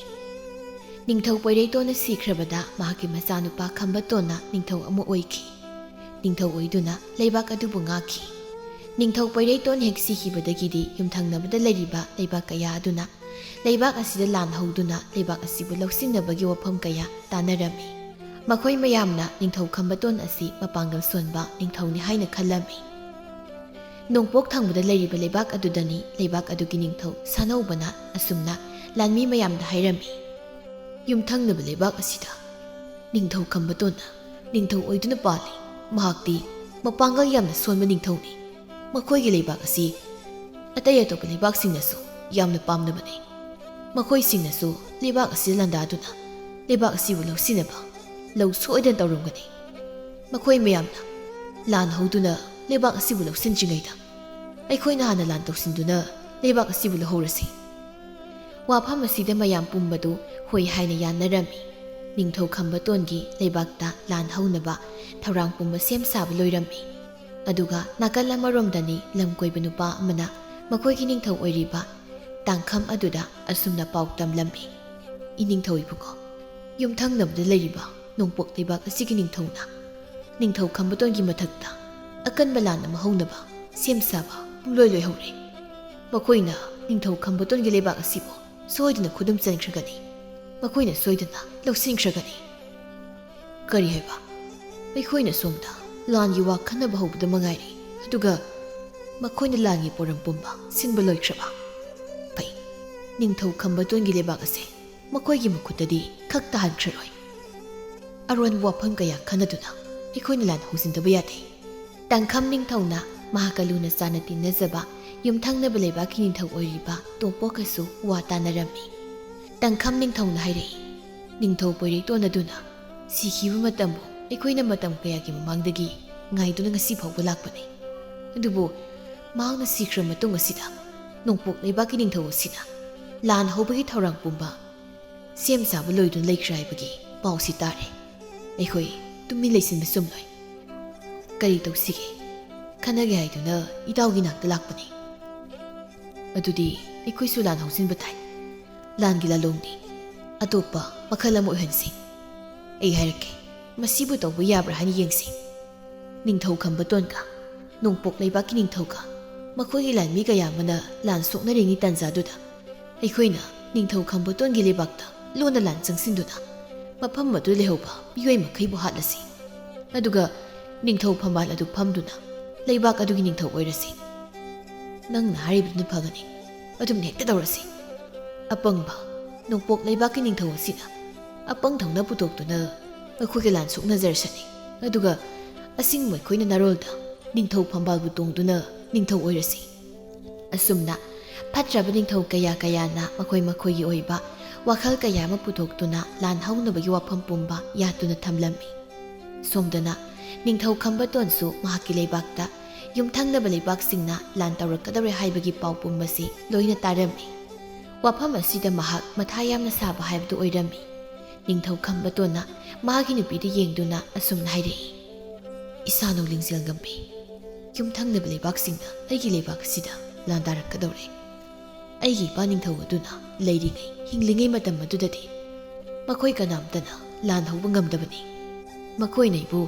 ꯅꯤꯡꯊꯧ ꯄꯣꯏꯔꯩꯇꯣꯟꯅ ꯁꯤꯈ꯭ꯔꯕꯗ ꯃꯍꯥꯛꯀꯤ ꯃꯆꯥꯅꯨꯄꯥ ꯈꯝꯕꯇꯣꯟꯅ ꯅꯤꯡꯊꯧ ꯑꯃ ꯑꯣꯏꯈꯤ꯫ ꯅꯤꯡꯊꯧ ꯑꯣꯏꯗꯨꯅ ꯂꯩꯕꯥꯛ ꯑꯗꯨꯕꯨ ꯉꯥꯛꯈꯤ꯫ ꯅꯤꯡꯊꯧ ꯄꯣꯏꯔꯩꯇꯣꯟ ꯍꯦꯛ ꯁꯤꯈꯤꯕꯗꯒꯤꯗꯤ ꯌꯨꯝꯊꯪꯅꯕꯗ ꯂꯩꯔꯤꯕ ꯂꯩꯕꯥꯛ ꯀꯌా ꯑꯗꯨꯅ ꯂꯩꯕꯥꯛ ꯑꯁꯤꯗ ꯂꯥꯟ ꯍꯧꯗꯨꯅ ꯂꯩꯕꯥꯛ ꯑꯁꯤꯕꯨ ꯂꯧꯁꯤꯟꯅꯕꯒꯤ ꯋꯥꯐꯝ ꯀꯌꯥ ꯇꯥꯟꯅꯔꯝꯃꯤ꯫ ꯃꯈꯣꯏ ꯃꯌꯥꯝꯅ ꯅꯤꯡꯊꯧ ꯈꯝꯕꯇꯣꯟ ꯑꯁꯤ ꯃꯄꯥꯡꯒꯜ ꯁꯣꯟꯕ ꯅꯤꯡꯊꯧꯅꯤ ꯍꯥꯏꯅ ꯈꯜꯂꯝꯃꯤ꯫ ꯅꯣꯡꯄꯣꯛ ꯊꯪꯕꯗ ꯂꯩꯔꯤꯕ ꯂꯩꯕꯥꯛ ꯑꯗꯨꯗꯅꯤ ꯂꯩꯕꯥꯛ ꯑꯗꯨꯒꯤ ꯅꯤꯡꯊꯧ ꯁꯥꯅꯧꯕꯅ ꯑꯁꯨꯝꯅ ꯂꯥꯟꯃꯤ ꯃꯌꯥꯝꯗ ꯍꯥꯏꯔꯝꯃꯤ, ꯌꯨꯝꯊꯪꯅꯕ ꯂꯩꯕꯥꯛ ꯑꯁꯤꯗ ꯅꯤꯡꯊꯧ ꯈꯝꯕꯇꯣꯟꯅ ꯅꯤꯡꯊꯧ ꯑꯣꯏꯗꯨꯅ ꯄꯥꯜꯂꯤ꯫ ꯃꯍꯥꯛꯇꯤ ꯃꯄꯥꯡꯒꯜ ꯌꯥꯝꯅ ꯁꯣꯟꯕ ꯅꯤꯡꯊꯧꯅꯤ꯫ ꯃꯈꯣꯏꯒꯤ ꯂꯩꯕꯥꯛ ꯑꯁꯤ ꯑꯇꯩ ꯑꯇꯣꯞꯄ ꯂꯩꯕꯥꯛꯁꯤꯡꯅꯁꯨ ꯌꯥꯝꯅ ꯄꯥꯝꯅꯕꯅꯤ꯫ ꯃꯈꯣꯏꯁꯤꯡꯅꯁꯨ ꯂꯩꯕꯥꯛ ꯑꯁꯤꯗ ꯂꯥꯟꯗꯥꯗꯨꯅ ꯂꯩꯕꯥꯛ ꯑꯁꯤꯕꯨ ꯂꯧꯁꯤꯟꯅꯕ ꯂꯧ ꯁꯣꯏꯗꯅ ꯇꯧꯔꯝꯒꯅꯤ꯫ ꯃꯈꯣꯏ ꯃꯌꯥꯝꯅ ꯂꯥꯟ ꯍꯧꯗꯨꯅ ꯂꯩꯕꯥꯛ ꯑꯁꯤꯕꯨ ꯂꯧꯁꯤꯟꯗ꯭ꯔꯤꯉꯩꯗ ꯑꯩꯈꯣꯏꯅ ꯍꯥꯟꯅ ꯂꯥꯟ ꯇꯧꯁꯤꯟꯗꯨꯅ ꯂꯩꯕꯥꯛ ꯑꯁꯤꯕꯨ ꯂꯧꯍꯧꯔꯁꯤ꯫ ꯋꯥꯐꯝ ꯑꯁꯤꯗ ꯃꯌꯥꯝ ꯄꯨꯝꯕꯗꯨ ꯍꯣꯏ ꯍꯥꯏꯅ ꯌꯥꯅꯔꯝꯃꯤ꯫ ꯅꯤꯡꯊꯧ ꯈꯝꯕꯇꯣꯟꯒꯤ ꯂꯩꯕꯥꯛꯇ ꯂꯥꯟ ꯍꯧꯅꯕ ꯊꯧꯔꯥꯡ ꯄꯨꯝꯕ ꯁꯦꯝ ꯁꯥꯕ ꯂꯣꯏꯔꯝꯃꯤ꯫ ꯑꯗꯨꯒ ꯅꯥꯀꯜ ꯑꯃꯔꯣꯝꯗꯅꯤ ꯂꯝ ꯀꯣꯏꯕ ꯅꯨꯄꯥ ꯑꯃꯅ ꯃꯈꯣꯏꯒꯤ ꯅꯤꯡꯊꯧ ꯑꯣꯏꯔꯤꯕ ꯇꯥꯡꯈꯝ ꯑꯗꯨꯗ ꯑꯁꯨꯝꯅ ꯄꯥꯎ ꯇꯝꯂꯝꯃꯤ, ꯏꯅꯤꯡꯊꯧ ꯏꯕꯨꯡꯉꯣ, ꯌꯨꯝꯊꯪꯅꯕꯗ ꯂꯩꯔꯤꯕ ꯅꯣꯡꯄꯣꯛ ꯂꯩꯕꯥꯛ ꯑꯁꯤꯒꯤ ꯅꯤꯡꯊꯧꯅ ꯅꯤꯡꯊꯧ ꯈꯝꯕꯇꯣꯟꯒꯤ ꯃꯊꯛꯇ ꯑꯀꯟꯕ ꯂꯥꯟ ꯑꯃ ꯍꯧꯅꯕ ꯁꯦꯝ ꯁꯥꯕ ꯄꯨꯡꯂꯣꯏ ꯂꯣꯏꯍꯧꯔꯦ꯫ ꯃꯈꯣꯏꯅ ꯅꯤꯡꯊꯧ ꯈꯝꯕꯇꯣꯟꯒꯤ ꯂꯩꯕꯥꯛ ꯑꯁꯤꯕꯨ ꯁꯣꯏꯗꯅ ꯈꯨꯗꯨꯝ ꯆꯟꯈ꯭ꯔꯒꯅꯤ꯫ ꯃꯈꯣꯏꯅ ꯁꯣꯏꯗꯅ ꯂꯧꯁꯤꯟꯈ꯭ꯔꯒꯅꯤ꯫ ꯀꯔꯤ ꯍꯥꯏꯕ? ꯑꯩꯈꯣꯏꯅ ꯁꯣꯝꯗ ꯂꯥꯟꯒꯤ ꯋꯥ ꯈꯟꯅꯕ ꯍꯧꯕꯗ ꯃꯉꯥꯏꯔꯦ, ꯑꯗꯨꯒ ꯃꯈꯣꯏꯅ ꯂꯥꯟꯒꯤ ꯄꯣꯔꯝ ꯄꯨꯝꯕ ꯁꯤꯟꯕ ꯂꯣꯏꯈ꯭ꯔꯕ? ꯐꯩ, ꯅꯤꯡꯊꯧ ꯈꯝꯕꯇꯣꯟꯒꯤ ꯂꯩꯕꯥꯛ ꯑꯁꯦ ꯃꯈꯣꯏꯒꯤ ꯃꯈꯨꯠꯇꯗꯤ ꯈꯛ ꯇꯥꯍꯟꯈ꯭ꯔꯔꯣꯏ꯫ ꯑꯔꯣꯟꯕ ꯋꯥꯐꯝ ꯀꯌꯥ ꯈꯟꯅꯗꯨꯅ ꯑꯩꯈꯣꯏꯅ ꯂꯥꯟ ꯍꯧꯖꯤꯟꯗꯕ ꯌꯥꯗꯦ꯫ ꯇꯥꯡꯈꯝ ꯅꯤꯡꯊꯧꯅ ꯃꯍꯥꯛꯀ ꯂꯨꯅ ꯆꯥꯟꯅ ꯇꯤꯟꯅꯖꯕ ꯌꯨꯝꯊꯪꯅꯕ ꯂꯩꯕꯥꯛꯀꯤ ꯅꯤꯡꯊꯧ ꯑꯣꯏꯔꯤꯕ ꯇꯣꯝꯄꯣꯛꯀꯁꯨ ꯋꯥ ꯇꯥꯟꯅꯔꯝꯃꯤ꯫ ꯇꯥꯡꯈꯝ ꯅꯤꯡꯊꯧꯅ ꯍꯥꯏꯔꯛꯏ, ꯅꯤꯡꯊꯧ ꯄꯣꯏꯔꯩꯇꯣꯟ ꯑꯗꯨꯅ ꯁꯤꯈꯤꯕ ꯃꯇꯝꯕꯨ ꯑꯩꯈꯣꯏꯅ ꯃꯇꯝ ꯀꯌꯥꯒꯤ ꯃꯃꯥꯡꯗꯒꯤ ꯉꯥꯏꯗꯨꯅ ꯉꯁꯤ ꯐꯥꯎꯕ ꯂꯥꯛꯄꯅꯤ꯫ ꯑꯗꯨꯕꯨ ꯃꯍꯥꯛꯅ ꯁꯤꯈ꯭ꯔ ꯃꯇꯨꯡ ꯑꯁꯤꯗ ꯅꯣꯡꯄꯣꯛ ꯂꯩꯕꯥꯛꯀꯤ ꯅꯤꯡꯊꯧ ꯑꯁꯤꯅ ꯂꯥꯟ ꯍꯧꯕꯒꯤ ꯊꯧꯔꯥꯡ ꯄꯨꯝꯕ ꯁꯦꯝ ꯁꯥꯕ ꯂꯣꯏꯗꯨꯅ ꯂꯩꯈ꯭ꯔꯦ ꯍꯥꯏꯕꯒꯤ ꯄꯥꯎꯁꯤ ꯇꯥꯔꯦ꯫ ꯑꯩꯈꯣꯏ ꯇꯨꯃꯤꯟ ꯂꯩꯁꯤꯟꯕ ꯆꯨꯝꯂꯣꯏ꯫ ꯀꯔꯤ ꯇꯧꯁꯤꯒꯦ ꯈꯟꯅꯒꯦ ꯍꯥꯏꯗꯨꯅ ꯏꯇꯥꯎꯒꯤ ꯅꯥꯛꯇ ꯂꯥꯛꯄꯅꯤ꯫ ꯑꯗꯨꯗꯤ ꯑꯩꯈꯣꯏꯁꯨ ꯂꯥꯟ ꯍꯧꯖꯤꯟꯕ ꯇꯥꯏ꯫ ꯂꯥꯟꯒꯤ ꯂꯥꯂꯣꯡꯗꯤ ꯑꯇꯣꯞꯄ ꯃꯈꯜ ꯑꯃ ꯑꯣꯏꯍꯟꯁꯤ꯫ ꯑꯩ ꯍꯥꯏꯔꯛꯀꯦ, ꯃꯁꯤꯕꯨ ꯇꯧꯕ ꯌꯥꯕ꯭ꯔꯥ ꯍꯥꯏꯅ ꯌꯦꯡꯁꯤ꯫ ꯅꯤꯡꯊꯧ ꯈꯝꯕꯇꯣꯟꯒ ꯅꯣꯡꯄꯣꯛ ꯂꯩꯕꯥꯛꯀꯤ ꯅꯤꯡꯊꯧꯒ ꯃꯈꯣꯏꯒꯤ ꯂꯥꯟꯃꯤ ꯀꯌꯥ ꯑꯃꯅ ꯂꯥꯟ ꯁꯣꯛꯅꯔꯤꯉꯩ ꯇꯥꯟꯖꯥꯗꯨꯗ ꯑꯩꯈꯣꯏꯅ ꯅꯤꯡꯊꯧ ꯈꯝꯕꯇꯣꯟꯒꯤ ꯂꯩꯕꯥꯛꯇ ꯂꯣꯟꯅ ꯂꯥꯟ ꯆꯪꯁꯤꯟꯗꯨꯅ ꯃꯐꯝ ꯑꯗꯨ ꯂꯩꯍꯧꯕ ꯃꯤꯑꯣꯏ ꯃꯈꯩꯕꯨ ꯍꯥꯠꯂꯁꯤ꯫ ꯑꯗꯨꯒ ꯅꯤꯡꯊꯧ ꯐꯝꯕꯥꯜ ꯑꯗꯨ ꯐꯝꯗꯨꯅ ꯂꯩꯕꯥꯛ ꯑꯗꯨꯒꯤ ꯅꯤꯡꯊꯧ ꯑꯣꯏꯔꯁꯤ꯫ ꯅꯪꯅ ꯍꯥꯏꯔꯤꯕꯗꯨꯅ ꯐꯒꯅꯤ ꯑꯗꯨꯝ ꯍꯦꯛꯇ ꯇꯧꯔꯁꯤ ꯑꯄꯪꯕ ꯅꯣꯡꯄꯣꯛ ꯂꯩꯕꯥꯛꯀꯤ ꯅꯤꯡꯊꯧ ꯑꯁꯤꯅ ꯑꯄꯪ ꯊꯧꯅ ꯄꯨꯊꯣꯛꯇꯨꯅ ꯑꯩꯈꯣꯏꯒ ꯂꯥꯟ ꯁꯣꯛꯅꯖꯔꯁꯅꯤ ꯑꯗꯨꯒ ꯑꯁꯤꯡꯕ ꯑꯩꯈꯣꯏꯅ ꯅꯔꯣꯜꯗ ꯅꯤꯡꯊꯧ ꯐꯝꯕꯥꯜꯕꯨ ꯇꯣꯡꯗꯨꯅ ꯅꯤꯡꯊꯧ ꯑꯣꯏꯔꯁꯤ ꯑꯁꯨꯝꯅ ꯐꯠꯇ꯭ꯔꯕ ꯅꯤꯡꯊꯧ ꯀꯌꯥꯅ ꯃꯈꯣꯏꯒꯤ ꯑꯣꯏꯕ ꯋꯥꯈꯜ ꯀꯌꯥ ꯑꯃ ꯄꯨꯊꯣꯛꯇꯨꯅ ꯂꯥꯟ ꯍꯧꯅꯕꯒꯤ ꯋꯥꯐꯝ ꯄꯨꯝꯕ ꯌꯥꯠꯇꯨꯅ ꯊꯝꯂꯝꯃꯤ ꯁꯣꯝꯗꯅ ꯅꯤꯡꯊꯧ ꯈꯝꯕꯇꯣꯟꯁꯨ ꯃꯍꯥꯛꯀꯤ ꯂꯩꯕꯥꯛꯇ ꯌꯨꯝꯊꯪꯅꯕ ꯂꯩꯕꯥꯛꯁꯤꯡꯅ ꯂꯥꯟ ꯇꯧꯔꯛꯀꯗꯧꯔꯦ ꯍꯥꯏꯕꯒꯤ ꯄꯥꯎ ꯄꯨꯝꯕꯁꯤ ꯂꯣꯏꯅ ꯇꯥꯔꯝꯃꯤ ꯋꯥꯐꯝ ꯑꯁꯤꯗ ꯃꯍꯥꯛ ꯃꯊꯥ ꯌꯥꯝꯅ ꯁꯥꯕ ꯍꯥꯏꯕꯗꯨ ꯑꯣꯏꯔꯝꯃꯤ ꯅꯤꯡꯊꯧ ꯈꯝꯕꯇꯣꯟꯅ ꯃꯥꯒꯤ ꯅꯨꯄꯤꯗ ꯌꯦꯡꯗꯨꯅ ꯑꯁꯨꯝꯅ ꯍꯥꯏꯔꯛꯏ ꯏꯁꯥꯅꯧ ꯂꯤꯡꯖꯦꯜꯉꯝꯕꯤ ꯌꯨꯝꯊꯪꯅꯕ ꯂꯩꯕꯥꯛꯁꯤꯡꯅ ꯑꯩꯒꯤ ꯂꯩꯕꯥꯛ ꯑꯁꯤꯗ ꯂꯥꯟꯗꯥꯔꯛꯀꯗꯧꯔꯦ ꯑꯩꯒꯤ ꯏꯄꯥ ꯅꯤꯡꯊꯧ ꯑꯗꯨꯅ ꯂꯩꯔꯤꯉꯩ ꯍꯤꯡꯂꯤꯉꯩ ꯃꯇꯝ ꯑꯗꯨꯗꯗꯤ ꯃꯈꯣꯏ ꯀꯅꯥꯝꯇꯅ ꯂꯥꯟ ꯍꯧꯕ ꯉꯝꯗꯕꯅꯤ ꯃꯈꯣꯏꯅ ꯑꯩꯕꯨ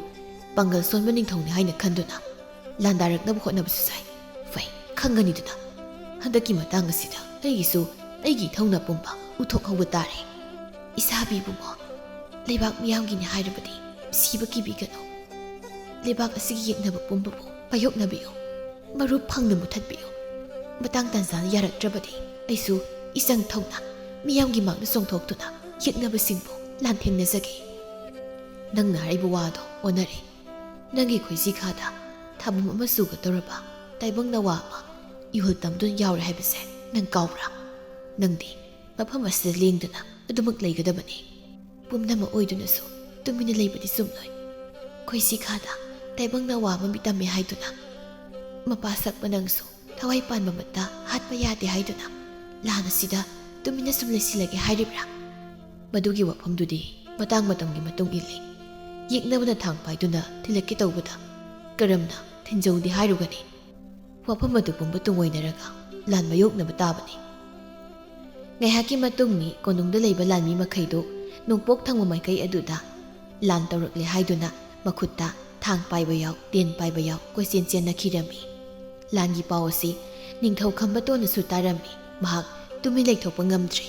ꯄꯥꯡꯒꯜ ꯁꯣꯟꯕ ꯅꯤꯡꯊꯧꯅꯤ ꯍꯥꯏꯅ ꯈꯟꯗꯨꯅ ꯂꯥꯟꯗꯥꯔꯛꯅꯕ ꯍꯣꯠꯅꯕꯁꯨ ꯁꯥꯏ ꯐꯩ ꯈꯪꯒꯅꯤꯗꯨꯅ ꯍꯟꯗꯛꯀꯤ ꯃꯇꯥꯡ ꯑꯁꯤꯗ ꯑꯩꯒꯤꯁꯨ ꯑꯩꯒꯤ ꯏꯊꯧꯅꯥ ꯄꯨꯝꯕ ꯎꯠꯊꯣꯛꯍꯧꯕ ꯇꯥꯔꯦ ꯏꯁꯥꯕꯤꯕꯨꯡꯉꯣ ꯂꯩꯕꯥꯛ ꯃꯤꯌꯥꯝꯒꯤꯅꯤ ꯍꯥꯏꯔꯕꯗꯤ ꯁꯤꯕ ꯀꯤꯕꯤꯒꯅꯨ ꯂꯩꯕꯥꯛ ꯑꯁꯤꯒꯤ ꯌꯦꯛꯅꯕ ꯄꯨꯝꯕꯕꯨ ꯄꯥꯌꯣꯛꯅꯕꯤꯌꯨ ꯃꯔꯨ ꯐꯪꯅ ꯃꯨꯊꯠꯄꯤꯌꯨ ꯃꯇꯥꯡ ꯇꯥꯟꯖꯥꯅ ꯌꯥꯔꯛꯇ꯭ꯔꯕꯗꯤ ꯑꯩꯁꯨ ꯏꯆꯪ ꯊꯧꯅ ꯃꯤꯌꯥꯝꯒꯤ ꯃꯥꯡꯗ ꯆꯣꯡꯊꯣꯛꯇꯨꯅ ꯌꯦꯛꯅꯕꯁꯤꯡꯕꯨ ꯂꯥꯟꯊꯦꯡꯅꯖꯒꯦ ꯅꯪꯅ ꯍꯥꯏꯔꯤꯕ ꯋꯥꯗꯣ ꯑꯣꯟꯅꯔꯦ ꯅꯪꯒꯤ ꯈꯣꯏꯁꯤꯈꯥꯗ ꯊꯥꯕꯨꯝ ꯑꯃ ꯆꯨꯒꯗꯧꯔꯕ ꯇꯥꯏꯕꯪ ꯅꯋꯥ ꯑꯃ ꯏꯍꯨꯜ ꯇꯝꯗꯨꯅ ꯌꯥꯎꯔꯦ ꯍꯥꯏꯕꯁꯦ ꯅꯪ ꯀꯥꯎꯕ꯭ꯔꯥ ꯅꯪꯗꯤ ꯃꯐꯝ ꯑꯁꯤꯗ ꯂꯦꯡꯗꯨꯅ ꯑꯗꯨꯃꯛ ꯂꯩꯒꯗꯕꯅꯤ ꯄꯨꯝꯅꯃꯛ ꯑꯣꯏꯗꯨꯅꯁꯨ ꯇꯨꯃꯤꯟꯅ ꯂꯩꯕꯗꯤ ꯆꯨꯝꯂꯣꯏ ꯈꯣꯏꯁꯤꯈꯥꯗ ꯇꯥꯏꯕꯪ ꯅꯋꯥ ꯑꯃ ꯃꯤꯇꯝꯃꯦ ꯍꯥꯏꯗꯨꯅ ꯃꯄꯥ ꯁꯛꯄ ꯅꯪꯁꯨ ꯊꯋꯥꯏ ꯄꯥꯟꯕ ꯃꯠꯇ ꯍꯥꯠꯄ ꯌꯥꯗꯦ ꯍꯥꯏꯗꯨꯅ ꯂꯥꯟ ꯑꯁꯤꯗ ꯇꯨꯃꯤꯟꯅ ꯁꯨꯝ ꯂꯩꯁꯤꯜꯂꯒꯦ ꯍꯥꯏꯔꯤꯕ꯭ꯔꯥ ꯃꯗꯨꯒꯤ ꯋꯥꯐꯝꯗꯨꯗꯤ ꯃꯇꯥꯡ ꯃꯇꯝꯒꯤ ꯃꯇꯨꯡ ꯏꯜꯂꯤ ꯌꯦꯛꯅꯕꯅ ꯊꯥꯡ ꯄꯥꯏꯗꯨꯅ ꯊꯤꯜꯂꯛꯀꯦ ꯇꯧꯕꯗ ꯀꯔꯝꯅ ꯊꯤꯟꯖꯧꯗꯤ ꯍꯥꯏꯔꯨꯒꯅꯤ ꯋꯥꯐꯝ ꯑꯗꯨ ꯄꯨꯝꯕ ꯇꯨꯡꯑꯣꯏꯅꯔꯒ ꯂꯥꯟ ꯃꯥꯌꯣꯛꯅꯕ ꯇꯥꯕꯅꯤ ꯉꯥꯏꯍꯥꯛꯀꯤ ꯃꯇꯨꯡꯅꯤ ꯀꯣꯅꯨꯡꯗ ꯂꯩꯕ ꯂꯥꯟꯃꯤ ꯃꯈꯩꯗꯨ ꯅꯣꯡꯄꯣꯛ ꯊꯪꯕ ꯃꯥꯏꯀꯩ ꯑꯗꯨꯗ ꯂꯥꯟ ꯇꯧꯔꯛꯂꯦ ꯍꯥꯏꯗꯨꯅ ꯃꯈꯨꯠꯇ ꯊꯥꯡ ꯄꯥꯏꯕ ꯌꯥꯎ ꯇꯦꯟ ꯄꯥꯏꯕ ꯌꯥꯎ ꯀꯣꯏꯆꯦꯟ ꯆꯦꯟꯅꯈꯤꯔꯝꯃꯤ ꯂꯥꯟꯒꯤ ꯄꯥꯎ ꯑꯁꯤ ꯅꯤꯡꯊꯧ ꯈꯝꯕꯇꯣꯟꯅꯁꯨ ꯇꯥꯔꯝꯃꯤ ꯃꯍꯥꯛ ꯇꯨꯃꯤꯟ ꯂꯩꯊꯣꯛꯄ ꯉꯝꯗ꯭ꯔꯤ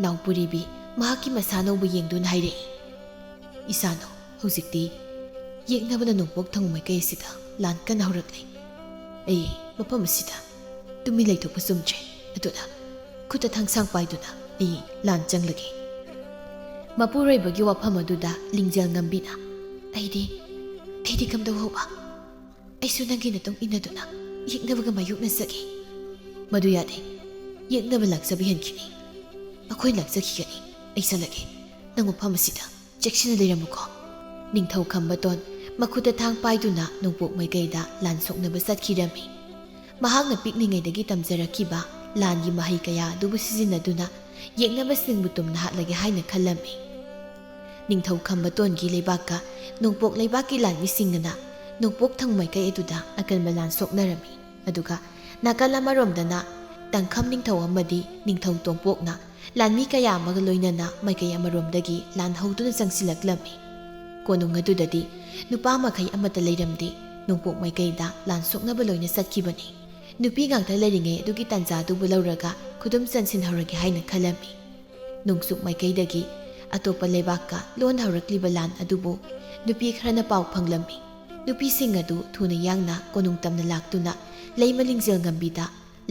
ꯅꯥꯎꯄꯨꯔꯤꯕꯤ ꯃꯍꯥꯛꯀꯤ ꯃꯁꯥꯅꯧꯕꯨ ꯌꯦꯡꯗꯨꯅ ꯍꯥꯏꯔꯛꯏ ꯏꯁꯥꯅꯧ ꯍꯧꯖꯤꯛꯇꯤ ꯌꯦꯛꯅꯕꯅ ꯅꯣꯡꯄꯣꯛ ꯊꯪꯕ ꯃꯥꯏꯀꯩ ꯑꯁꯤꯗ ꯂꯥꯟ ꯀꯟꯅ ꯍꯧꯔꯛꯂꯤ ꯑꯩ ꯃꯐꯝ ꯑꯁꯤꯗ ꯇꯨꯃꯤꯟ ꯂꯩꯊꯣꯛꯄ ꯆꯨꯝꯗ꯭ꯔꯦ ꯑꯗꯨꯅ ꯈꯨꯠꯇ ꯊꯥꯡꯁꯥꯡ ꯄꯥꯏꯗꯨꯅ ꯑꯩ ꯂꯥꯟ ꯆꯪꯂꯒꯦ ꯃꯄꯨꯔꯣꯏꯕꯒꯤ ꯋꯥꯐꯝ ꯑꯗꯨꯗ ꯂꯤꯡꯖꯦꯜ ꯉꯝꯕꯤꯅ ꯑꯩꯗꯤ ꯀꯝꯗꯧꯍꯧꯕ ꯑꯩꯁꯨ ꯅꯪꯒꯤ ꯅꯇꯨꯡ ꯏꯟꯅꯗꯨꯅ ꯌꯦꯛꯅꯕꯒ ꯃꯥꯌꯣꯛꯅꯖꯒꯦ ꯃꯗꯨ ꯌꯥꯗꯦ ꯌꯦꯛꯅꯕ ꯂꯥꯛꯆꯕ ꯍꯦꯟꯈꯤꯅꯤ ꯑꯩꯈꯣꯏ ꯂꯥꯛꯆꯈꯤꯒꯅꯤ ꯑꯩ ꯆꯠꯂꯒꯦ ꯅꯪ ꯃꯐꯝ ꯑꯁꯤꯗ ꯆꯦꯛꯁꯤꯟꯅ ꯂꯩꯔꯝꯃꯨꯀꯣ ꯅꯤꯡꯊꯧ ꯈꯝꯕꯇꯣꯟ ꯃꯈꯨꯠꯇ ꯊꯥꯡ ꯄꯥꯏꯗꯨꯅ ꯅꯣꯡꯄꯣꯛ ꯃꯥꯏꯀꯩꯗ ꯂꯥꯟ ꯁꯣꯛꯅꯕ ꯆꯠꯈꯤꯔꯝꯃꯤ ꯃꯍꯥꯛꯅ ꯄꯤꯛꯂꯤꯉꯩꯗꯒꯤ ꯇꯝꯖꯔꯛꯈꯤꯕ ꯂꯥꯟꯒꯤ ꯃꯍꯩ ꯀꯌꯥ ꯑꯗꯨꯕꯨ ꯁꯤꯖꯤꯟꯅꯗꯨꯅ ꯌꯦꯛꯅꯕꯁꯤꯡꯕꯨ ꯇꯨꯝꯅ ꯍꯥꯠꯂꯒꯦ ꯍꯥꯏꯅ ꯈꯜꯂꯝꯃꯤ ꯅꯤꯡꯊꯧ ꯈꯝꯕꯇꯣꯟꯒꯤ ꯂꯩꯕꯥꯛꯀ ꯅꯣꯡꯄꯣꯛ ꯂꯩꯕꯥꯛꯀꯤ ꯂꯥꯟꯃꯤꯁꯤꯡꯅ ꯅꯣꯡꯄꯣꯛ ꯊꯪꯕ ꯃꯥꯏꯀꯩ ꯑꯗꯨꯗ ꯑꯀꯟꯕ ꯂꯥꯟ ꯁꯣꯛꯅꯔꯝꯃꯤ ꯑꯗꯨꯒ ꯅꯥꯀꯜ ꯑꯃꯔꯣꯝꯗꯅ ꯇꯪꯈꯝ ꯅꯤꯡꯊꯧ ꯑꯃꯗꯤ ꯅꯤꯡꯊꯧ ꯇꯣꯝꯄꯣꯛꯅ ꯂꯥꯟꯃꯤ ꯀꯌꯥ ꯑꯃꯒ ꯂꯣꯏꯅꯅ ꯃꯥꯏꯀꯩ ꯑꯃꯔꯣꯝꯗꯒꯤ ꯂꯥꯟ ꯍꯧꯗꯨꯅ ꯆꯪꯁꯤꯜꯂꯛꯂꯝꯃꯤ ꯀꯣꯅꯨꯡ ꯑꯗꯨꯗꯗꯤ ꯅꯨꯄꯥ ꯃꯈꯩ ꯑꯃꯠꯇ ꯂꯩꯔꯝꯗꯦ ꯅꯣꯡꯄꯣꯛ ꯃꯥꯏꯀꯩꯗ ꯂꯥꯟ ꯁꯣꯛꯅꯕ ꯂꯣꯏꯅ ꯆꯠꯈꯤꯕꯅꯤ ꯅꯨꯄꯤ ꯉꯥꯛꯇ ꯂꯩꯔꯤꯉꯩ ꯑꯗꯨꯒꯤ ꯇꯥꯟꯖꯥꯗꯨꯕꯨ ꯂꯧꯔꯒ ꯈꯨꯗꯨꯝ ꯆꯟꯁꯤꯟꯍꯧꯔꯒꯦ ꯍꯥꯏꯅ ꯈꯜꯂꯝꯃꯤ ꯅꯣꯡꯆꯨꯞ ꯃꯥꯏꯀꯩꯗꯒꯤ ꯑꯇꯣꯞꯄ ꯂꯩꯕꯥꯛꯀ ꯂꯣꯟ ꯍꯧꯔꯛꯂꯤꯕ ꯂꯥꯟ ꯑꯗꯨꯕꯨ ꯅꯨꯄꯤ ꯈꯔꯅ ꯄꯥꯎ ꯐꯪꯂꯝꯃꯤ ꯅꯨꯄꯤꯁꯤꯡ ꯑꯗꯨ ꯊꯨꯅ ꯌꯥꯡꯅ ꯀꯣꯅꯨꯡ ꯇꯝꯅ ꯂꯥꯛꯇꯨꯅ ꯂꯩꯃ ꯂꯤꯡꯖꯦꯜ ꯉꯝꯕꯤꯗ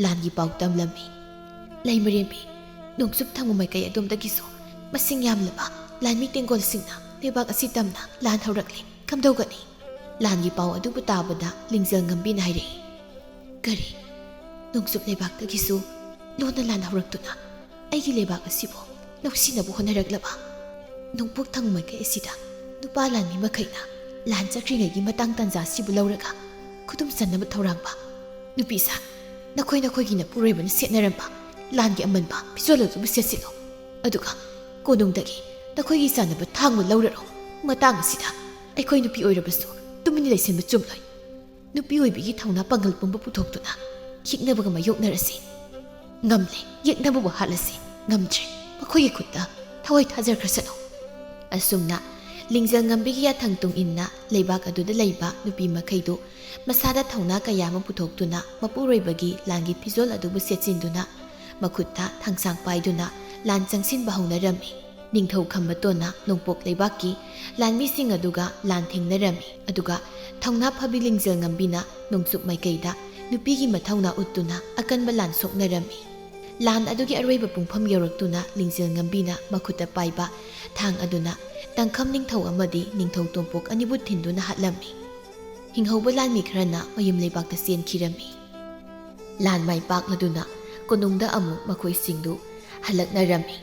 ꯂꯥꯟꯒꯤ ꯄꯥꯎ ꯇꯝꯂꯝꯃꯤ ꯂꯩꯃꯔꯦꯝꯕꯤ ꯅꯣꯡꯆꯨꯞ ꯊꯪꯕ ꯃꯥꯏꯀꯩ ꯑꯗꯣꯝꯗꯒꯤꯁꯨ ꯃꯁꯤꯡ ꯌꯥꯝꯂꯕ ꯂꯥꯟꯃꯤ ꯇꯦꯡꯒꯣꯜꯁꯤꯡꯅ ꯂꯩꯕꯥꯛ ꯑꯁꯤ ꯇꯝꯅ ꯂꯥꯟ ꯍꯧꯔꯛꯂꯤ ꯀꯝꯗꯧꯒꯅꯤ ꯂꯥꯟꯒꯤ ꯄꯥꯎ ꯑꯗꯨꯕꯨ ꯇꯥꯕꯗ ꯂꯤꯡꯖꯦꯜ ꯉꯝꯕꯤꯅ ꯍꯥꯏꯔꯛꯏ ꯀꯔꯤ ꯅꯣꯡꯆꯨꯞ ꯂꯩꯕꯥꯛꯇꯒꯤꯁꯨ ꯂꯣꯟꯅ ꯂꯥꯟ ꯍꯧꯔꯛꯇꯨꯅ ꯑꯩꯒꯤ ꯂꯩꯕꯥꯛ ꯑꯁꯤꯕꯨ ꯂꯧꯁꯤꯟꯅꯕ ꯍꯣꯠꯅꯔꯛꯂꯕ ꯅꯣꯡꯄꯣꯛ ꯊꯪꯕ ꯃꯥꯏꯀꯩ ꯑꯁꯤꯗ ꯅꯨꯄꯥ ꯂꯥꯟꯃꯤ ꯃꯈꯩꯅ ꯂꯥꯟ ꯆꯠꯈ꯭ꯔꯤꯉꯩꯒꯤ ꯃꯇꯥꯡ ꯇꯥꯟꯖꯥ ꯑꯁꯤꯕꯨ ꯂꯧꯔꯒ ꯈꯨꯗꯨꯝ ꯆꯟꯅꯕ ꯊꯧꯔꯥꯡꯕ ꯅꯨꯄꯤꯁꯥ ꯅꯈꯣꯏꯒꯤ ꯅꯄꯨꯔꯣꯏꯕꯅ ꯁꯦꯠꯅꯔꯝꯕ ꯂꯥꯟꯒꯤ ꯑꯃꯟꯕ ꯐꯤꯖꯣꯜ ꯑꯗꯨꯕꯨ ꯁꯦꯠꯆꯤꯜꯂꯨ ꯑꯗꯨꯒ ꯀꯣꯅꯨꯡꯗꯒꯤ ꯅꯈꯣꯏꯒꯤ ꯆꯥꯅꯕ ꯊꯥꯡꯕ ꯂꯧꯔꯔꯣ ꯃꯇꯥꯡ ꯑꯁꯤꯗ ꯑꯩꯈꯣꯏ ꯅꯨꯄꯤ ꯑꯣꯏꯔꯕꯁꯨ ꯇꯨꯃꯤꯟꯅ ꯂꯩꯁꯤꯟꯕ ꯆꯨꯝꯂꯣꯏ ꯅꯨꯄꯤ ꯑꯣꯏꯕꯒꯤ ꯊꯧꯅꯥ ꯄꯥꯡꯒꯜ ꯄꯨꯝꯕ ꯄꯨꯊꯣꯛꯇꯨꯅ ꯌꯦꯛꯅꯕꯒ ꯃꯥꯌꯣꯛꯅꯔꯁꯤ ꯉꯝꯂꯦ ꯌꯦꯛꯅꯕꯕꯨ ꯍꯥꯠꯂꯁꯤ ꯉꯝꯗ꯭ꯔꯦ ꯃꯈꯣꯏꯒꯤ ꯈꯨꯠꯇ ꯊꯋꯥꯏ ꯊꯥꯖꯈ꯭ꯔꯁꯅꯨ ꯑꯁꯨꯝꯅ ꯂꯤꯡꯖꯦꯜ ꯉꯝꯕꯤꯒꯤ ꯌꯥꯊꯪ ꯇꯨꯡ ꯏꯟꯅ ꯂꯩꯕꯥꯛ ꯑꯗꯨꯗ ꯂꯩꯕ ꯅꯨꯄꯤ ꯃꯈꯩꯗꯨ ꯃꯁꯥꯗ ꯊꯧꯅꯥ ꯀꯌꯥ ꯑꯃ ꯄꯨꯊꯣꯛꯇꯨꯅ ꯃꯄꯨꯔꯣꯏꯕꯒꯤ ꯂꯥꯟꯒꯤ ꯐꯤꯖꯣꯜ ꯑꯗꯨꯕꯨ ꯁꯦꯠꯆꯤꯟꯗꯨꯅ ꯃꯈꯨꯠꯇ ꯊꯥꯡꯁꯥꯡ ꯄꯥꯏꯗꯨꯅ ꯂꯥꯟ ꯆꯪꯁꯤꯟꯕ ꯍꯧꯅꯔꯝꯃꯤ ꯅꯤꯡꯊꯧ ꯈꯝꯕꯇꯣꯟꯅ ꯅꯣꯡꯄꯣꯛ ꯂꯩꯕꯥꯛꯀꯤ ꯂꯥꯟꯃꯤꯁꯤꯡ ꯑꯗꯨꯒ ꯂꯥꯟ ꯊꯦꯡꯅꯔꯝꯃꯤ ꯑꯗꯨꯒ ꯊꯧꯅꯥ ꯐꯕꯤ ꯂꯤꯡꯖꯦꯜ ꯉꯝꯕꯤꯅ ꯅꯣꯡꯆꯨꯞ ꯃꯥꯏꯀꯩꯗ ꯅꯨꯄꯤꯒꯤ ꯃꯊꯧꯅꯥ ꯎꯠꯇꯨꯅ ꯑꯀꯟꯕ ꯂꯥꯟ ꯁꯣꯛꯅꯔꯝꯃꯤ꯫ ꯂꯥꯟ ꯑꯗꯨꯒꯤ ꯑꯔꯣꯏꯕ ꯄꯨꯡꯐꯝ ꯌꯧꯔꯛꯇꯨꯅ ꯂꯤꯡꯖꯦꯜ ꯉꯝꯕꯤꯅ ꯃꯈꯨꯠꯇ ꯄꯥꯏꯕ ꯊꯥꯡ ꯑꯗꯨꯅ ꯇꯥꯡꯈꯝ ꯅꯤꯡꯊꯧ ꯑꯃꯗꯤ ꯅꯤꯡꯊꯧ ꯇꯣꯝꯄꯣꯛ ꯑꯅꯤꯕꯨ ꯊꯤꯟꯗꯨꯅ ꯍꯥꯠꯂꯝꯃꯤ꯫ ꯍꯤꯡꯍꯧꯕ ꯂꯥꯟꯃꯤ ꯈꯔꯅ ꯃꯌꯨꯝ ꯂꯩꯕꯥꯛꯇ ꯆꯦꯟꯈꯤꯔꯝꯃꯤ꯫ ꯂꯥꯟ ꯃꯥꯏ ꯄꯥꯛꯂꯗꯨꯅ ꯀꯣꯅꯨꯡꯗ ꯑꯃꯨꯛ ꯃꯈꯣꯏꯁꯤꯡꯗꯨ ꯍꯜꯂꯛꯅꯔꯝꯃꯤ꯫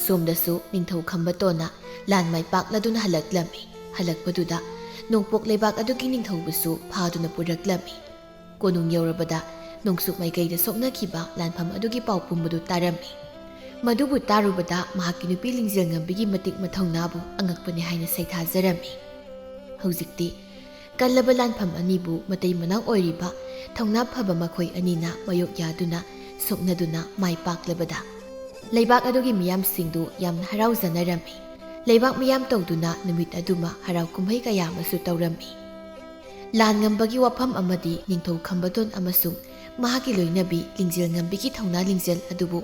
ꯁꯣꯝꯗꯁꯨ ꯅꯤꯡꯊꯧ ꯈꯝꯕꯇꯣꯟꯅ ꯂꯥꯟ ꯃꯥꯏ ꯄꯥꯛꯂꯗꯨꯅ ꯍꯜꯂꯛꯂꯝꯃꯤ꯫ ꯍꯜꯂꯛꯄꯗꯨꯗ ꯅꯣꯡꯄꯣꯛ ꯂꯩꯕꯥꯛ ꯑꯗꯨꯒꯤ ꯅꯤꯡꯊꯧꯕꯨꯁꯨ ꯐꯥꯗꯨꯅ ꯄꯨꯔꯛꯂꯝꯃꯤ꯫ ꯀꯣꯅꯨꯡ ꯌꯧꯔꯕꯗ ꯅꯣꯡꯆꯨꯞ ꯃꯥꯏꯀꯩꯗ ꯁꯣꯛꯅꯈꯤꯕ ꯂꯥꯟꯐꯝ ꯑꯗꯨꯒꯤ ꯄꯥꯎ ꯄꯨꯝꯕꯗꯨ ꯇꯥꯔꯝꯃꯤ꯫ ꯃꯗꯨꯕꯨ ꯇꯥꯔꯨꯕꯗ ꯃꯍꯥꯛꯀꯤ ꯅꯨꯄꯤ ꯂꯤꯡꯖꯦꯜ ꯉꯝꯕꯤꯒꯤ ꯃꯇꯤꯛ ꯃꯊꯧꯅꯥꯕꯨ ꯑꯉꯛꯄꯅꯤ ꯍꯥꯏꯅ ꯁꯩꯊꯥꯖꯔꯝꯃꯤ꯫ ꯍꯧꯖꯤꯛꯇꯤ ꯀꯜꯂꯕ ꯂꯥꯟꯐꯝ ꯑꯅꯤꯕꯨ ꯃꯇꯩ ꯃꯅꯥꯎ ꯑꯣꯏꯔꯤꯕ ꯊꯧꯅꯥ ꯐꯕ ꯃꯈꯣꯏ ꯑꯅꯤꯅ ꯃꯥꯌꯣꯛ ꯌꯥꯗꯨꯅ ꯁꯣꯛꯅꯗꯨꯅ ꯃꯥꯏ ꯄꯥꯛꯂꯕꯗ ꯂꯩꯕꯥꯛ ꯑꯗꯨꯒꯤ ꯃꯤꯌꯥꯝꯁꯤꯡꯗꯨ ꯌꯥꯝꯅ ꯍꯔꯥꯎꯖꯅꯔꯝꯃꯤ꯫ ꯂꯩꯕꯥꯛ ꯃꯤꯌꯥꯝ ꯇꯧꯗꯨꯅ ꯅꯨꯃꯤꯠ ꯑꯗꯨꯃ ꯍꯔꯥꯎ ꯀꯨꯝꯍꯩ ꯀꯌꯥ ꯑꯃꯁꯨ ꯇꯧꯔꯝꯃꯤ꯫ ꯂꯥꯟ ꯉꯝꯕꯒꯤ ꯋꯥꯐꯝ ꯑꯃꯗꯤ ꯅꯤꯡꯊꯧ ꯈꯝꯕꯇꯣꯟ ꯑꯃꯁꯨꯡ ꯃꯍꯥꯛꯀꯤ ꯂꯣꯏꯅꯕꯤ ꯂꯤꯡꯖꯦꯜ ꯉꯝꯕꯤꯒꯤ ꯊꯧꯅꯥ ꯂꯤꯡꯖꯦꯜ ꯑꯗꯨꯕꯨ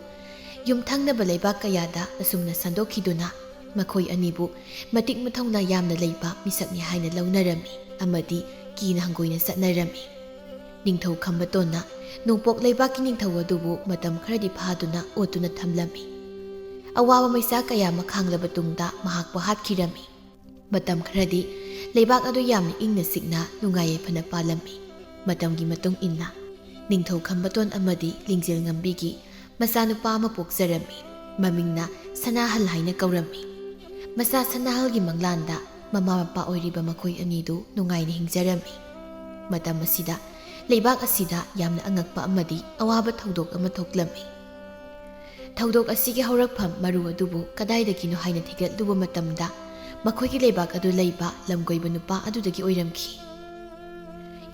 ꯌꯨꯝꯊꯪꯅꯕ ꯂꯩꯕꯥꯛ ꯀꯌꯥꯗ ꯑꯁꯨꯝꯅ ꯁꯟꯗꯣꯛꯈꯤꯗꯨꯅ ꯃꯈꯣꯏ ꯑꯅꯤꯕꯨ ꯃꯇꯤꯛ ꯃꯊꯧꯅꯥ ꯌꯥꯝꯅ ꯂꯩꯕ ꯃꯤꯁꯛꯅꯤ ꯍꯥꯏꯅ ꯂꯧꯅꯔꯝꯃꯤ ꯑꯃꯗꯤ ꯀꯤꯅ ꯍꯪꯒꯣꯏꯅ ꯆꯠꯅꯔꯝꯃꯤ꯫ ꯅꯤꯡꯊꯧ ꯈꯝꯕꯇꯣꯟꯅ ꯅꯣꯡꯄꯣꯛ ꯂꯩꯕꯥꯛꯀꯤ ꯅꯤꯡꯊꯧ ꯑꯗꯨꯕꯨ ꯃꯇꯝ ꯈꯔꯗꯤ ꯐꯥꯗꯨꯅ ꯑꯣꯠꯇꯨꯅ ꯊꯝꯂꯝꯃꯤ꯫ ꯑꯋꯥꯕ ꯃꯩꯁꯥ ꯀꯌꯥ ꯑꯃ ꯈꯥꯡꯂꯕ ꯇꯨꯡꯗ ꯃꯍꯥꯛꯄꯨ ꯍꯥꯠꯈꯤꯔꯝꯃꯤ꯫ ꯃꯇꯝ ꯈꯔꯗꯤ ꯂꯩꯕꯥꯛ ꯑꯗꯨ ꯌꯥꯝꯅ ꯏꯪꯅ ꯆꯤꯛꯅ ꯅꯨꯡꯉꯥꯏ ꯌꯥꯏꯐꯅ ꯄꯥꯜꯂꯝꯃꯤ꯫ ꯃꯇꯝꯒꯤ ꯃꯇꯨꯡ ꯏꯟꯅ ꯅꯤꯡꯊꯧ ꯈꯝꯕꯇꯣꯟ ꯑꯃꯗꯤ ꯂꯤꯡꯖꯦꯜ ꯉꯝꯕꯤꯒꯤ ꯃꯆꯥꯅꯨꯄꯥ ꯑꯃ ꯄꯣꯛꯆꯔꯝꯃꯤ꯫ ꯃꯃꯤꯡꯅ ꯁꯅꯥꯍꯜ ꯍꯥꯏꯅ ꯀꯧꯔꯝꯃꯤ꯫ ꯃꯆꯥ ꯁꯅꯥꯍꯜꯒꯤ ꯃꯪꯂꯥꯟꯗ ꯃꯃꯥ ꯃꯄꯥ ꯑꯣꯏꯔꯤꯕ ꯃꯈꯣꯏ ꯑꯅꯤꯗꯨ ꯅꯨꯡꯉꯥꯏꯅ ꯍꯤꯡꯖꯔꯝꯃꯤ꯫ ꯃꯇꯝ ꯑꯁꯤꯗ ꯂꯩꯕꯥꯛ ꯑꯁꯤꯗ ꯌꯥꯝꯅ ꯑꯉꯛꯄ ꯑꯃꯗꯤ ꯑꯋꯥꯕ ꯊꯧꯗꯣꯛ ꯑꯃ ꯊꯣꯛꯂꯝꯃꯤ꯫ ꯊꯧꯗꯣꯛ ꯑꯁꯤꯒꯤ ꯍꯧꯔꯛꯐꯝ ꯃꯔꯨ ꯑꯗꯨꯕꯨ ꯀꯗꯥꯏꯗꯒꯤꯅꯣ ꯍꯥꯏꯅ ꯊꯤꯒꯠꯂꯨꯕ ꯃꯇꯝꯗ ꯃꯈꯣꯏꯒꯤ ꯂꯩꯕꯥꯛ ꯑꯗꯨ ꯂꯩꯕ ꯂꯝꯀꯣꯏꯕ ꯅꯨꯄꯥ ꯑꯗꯨꯗꯒꯤ ꯑꯣꯏꯔꯝꯈꯤ꯫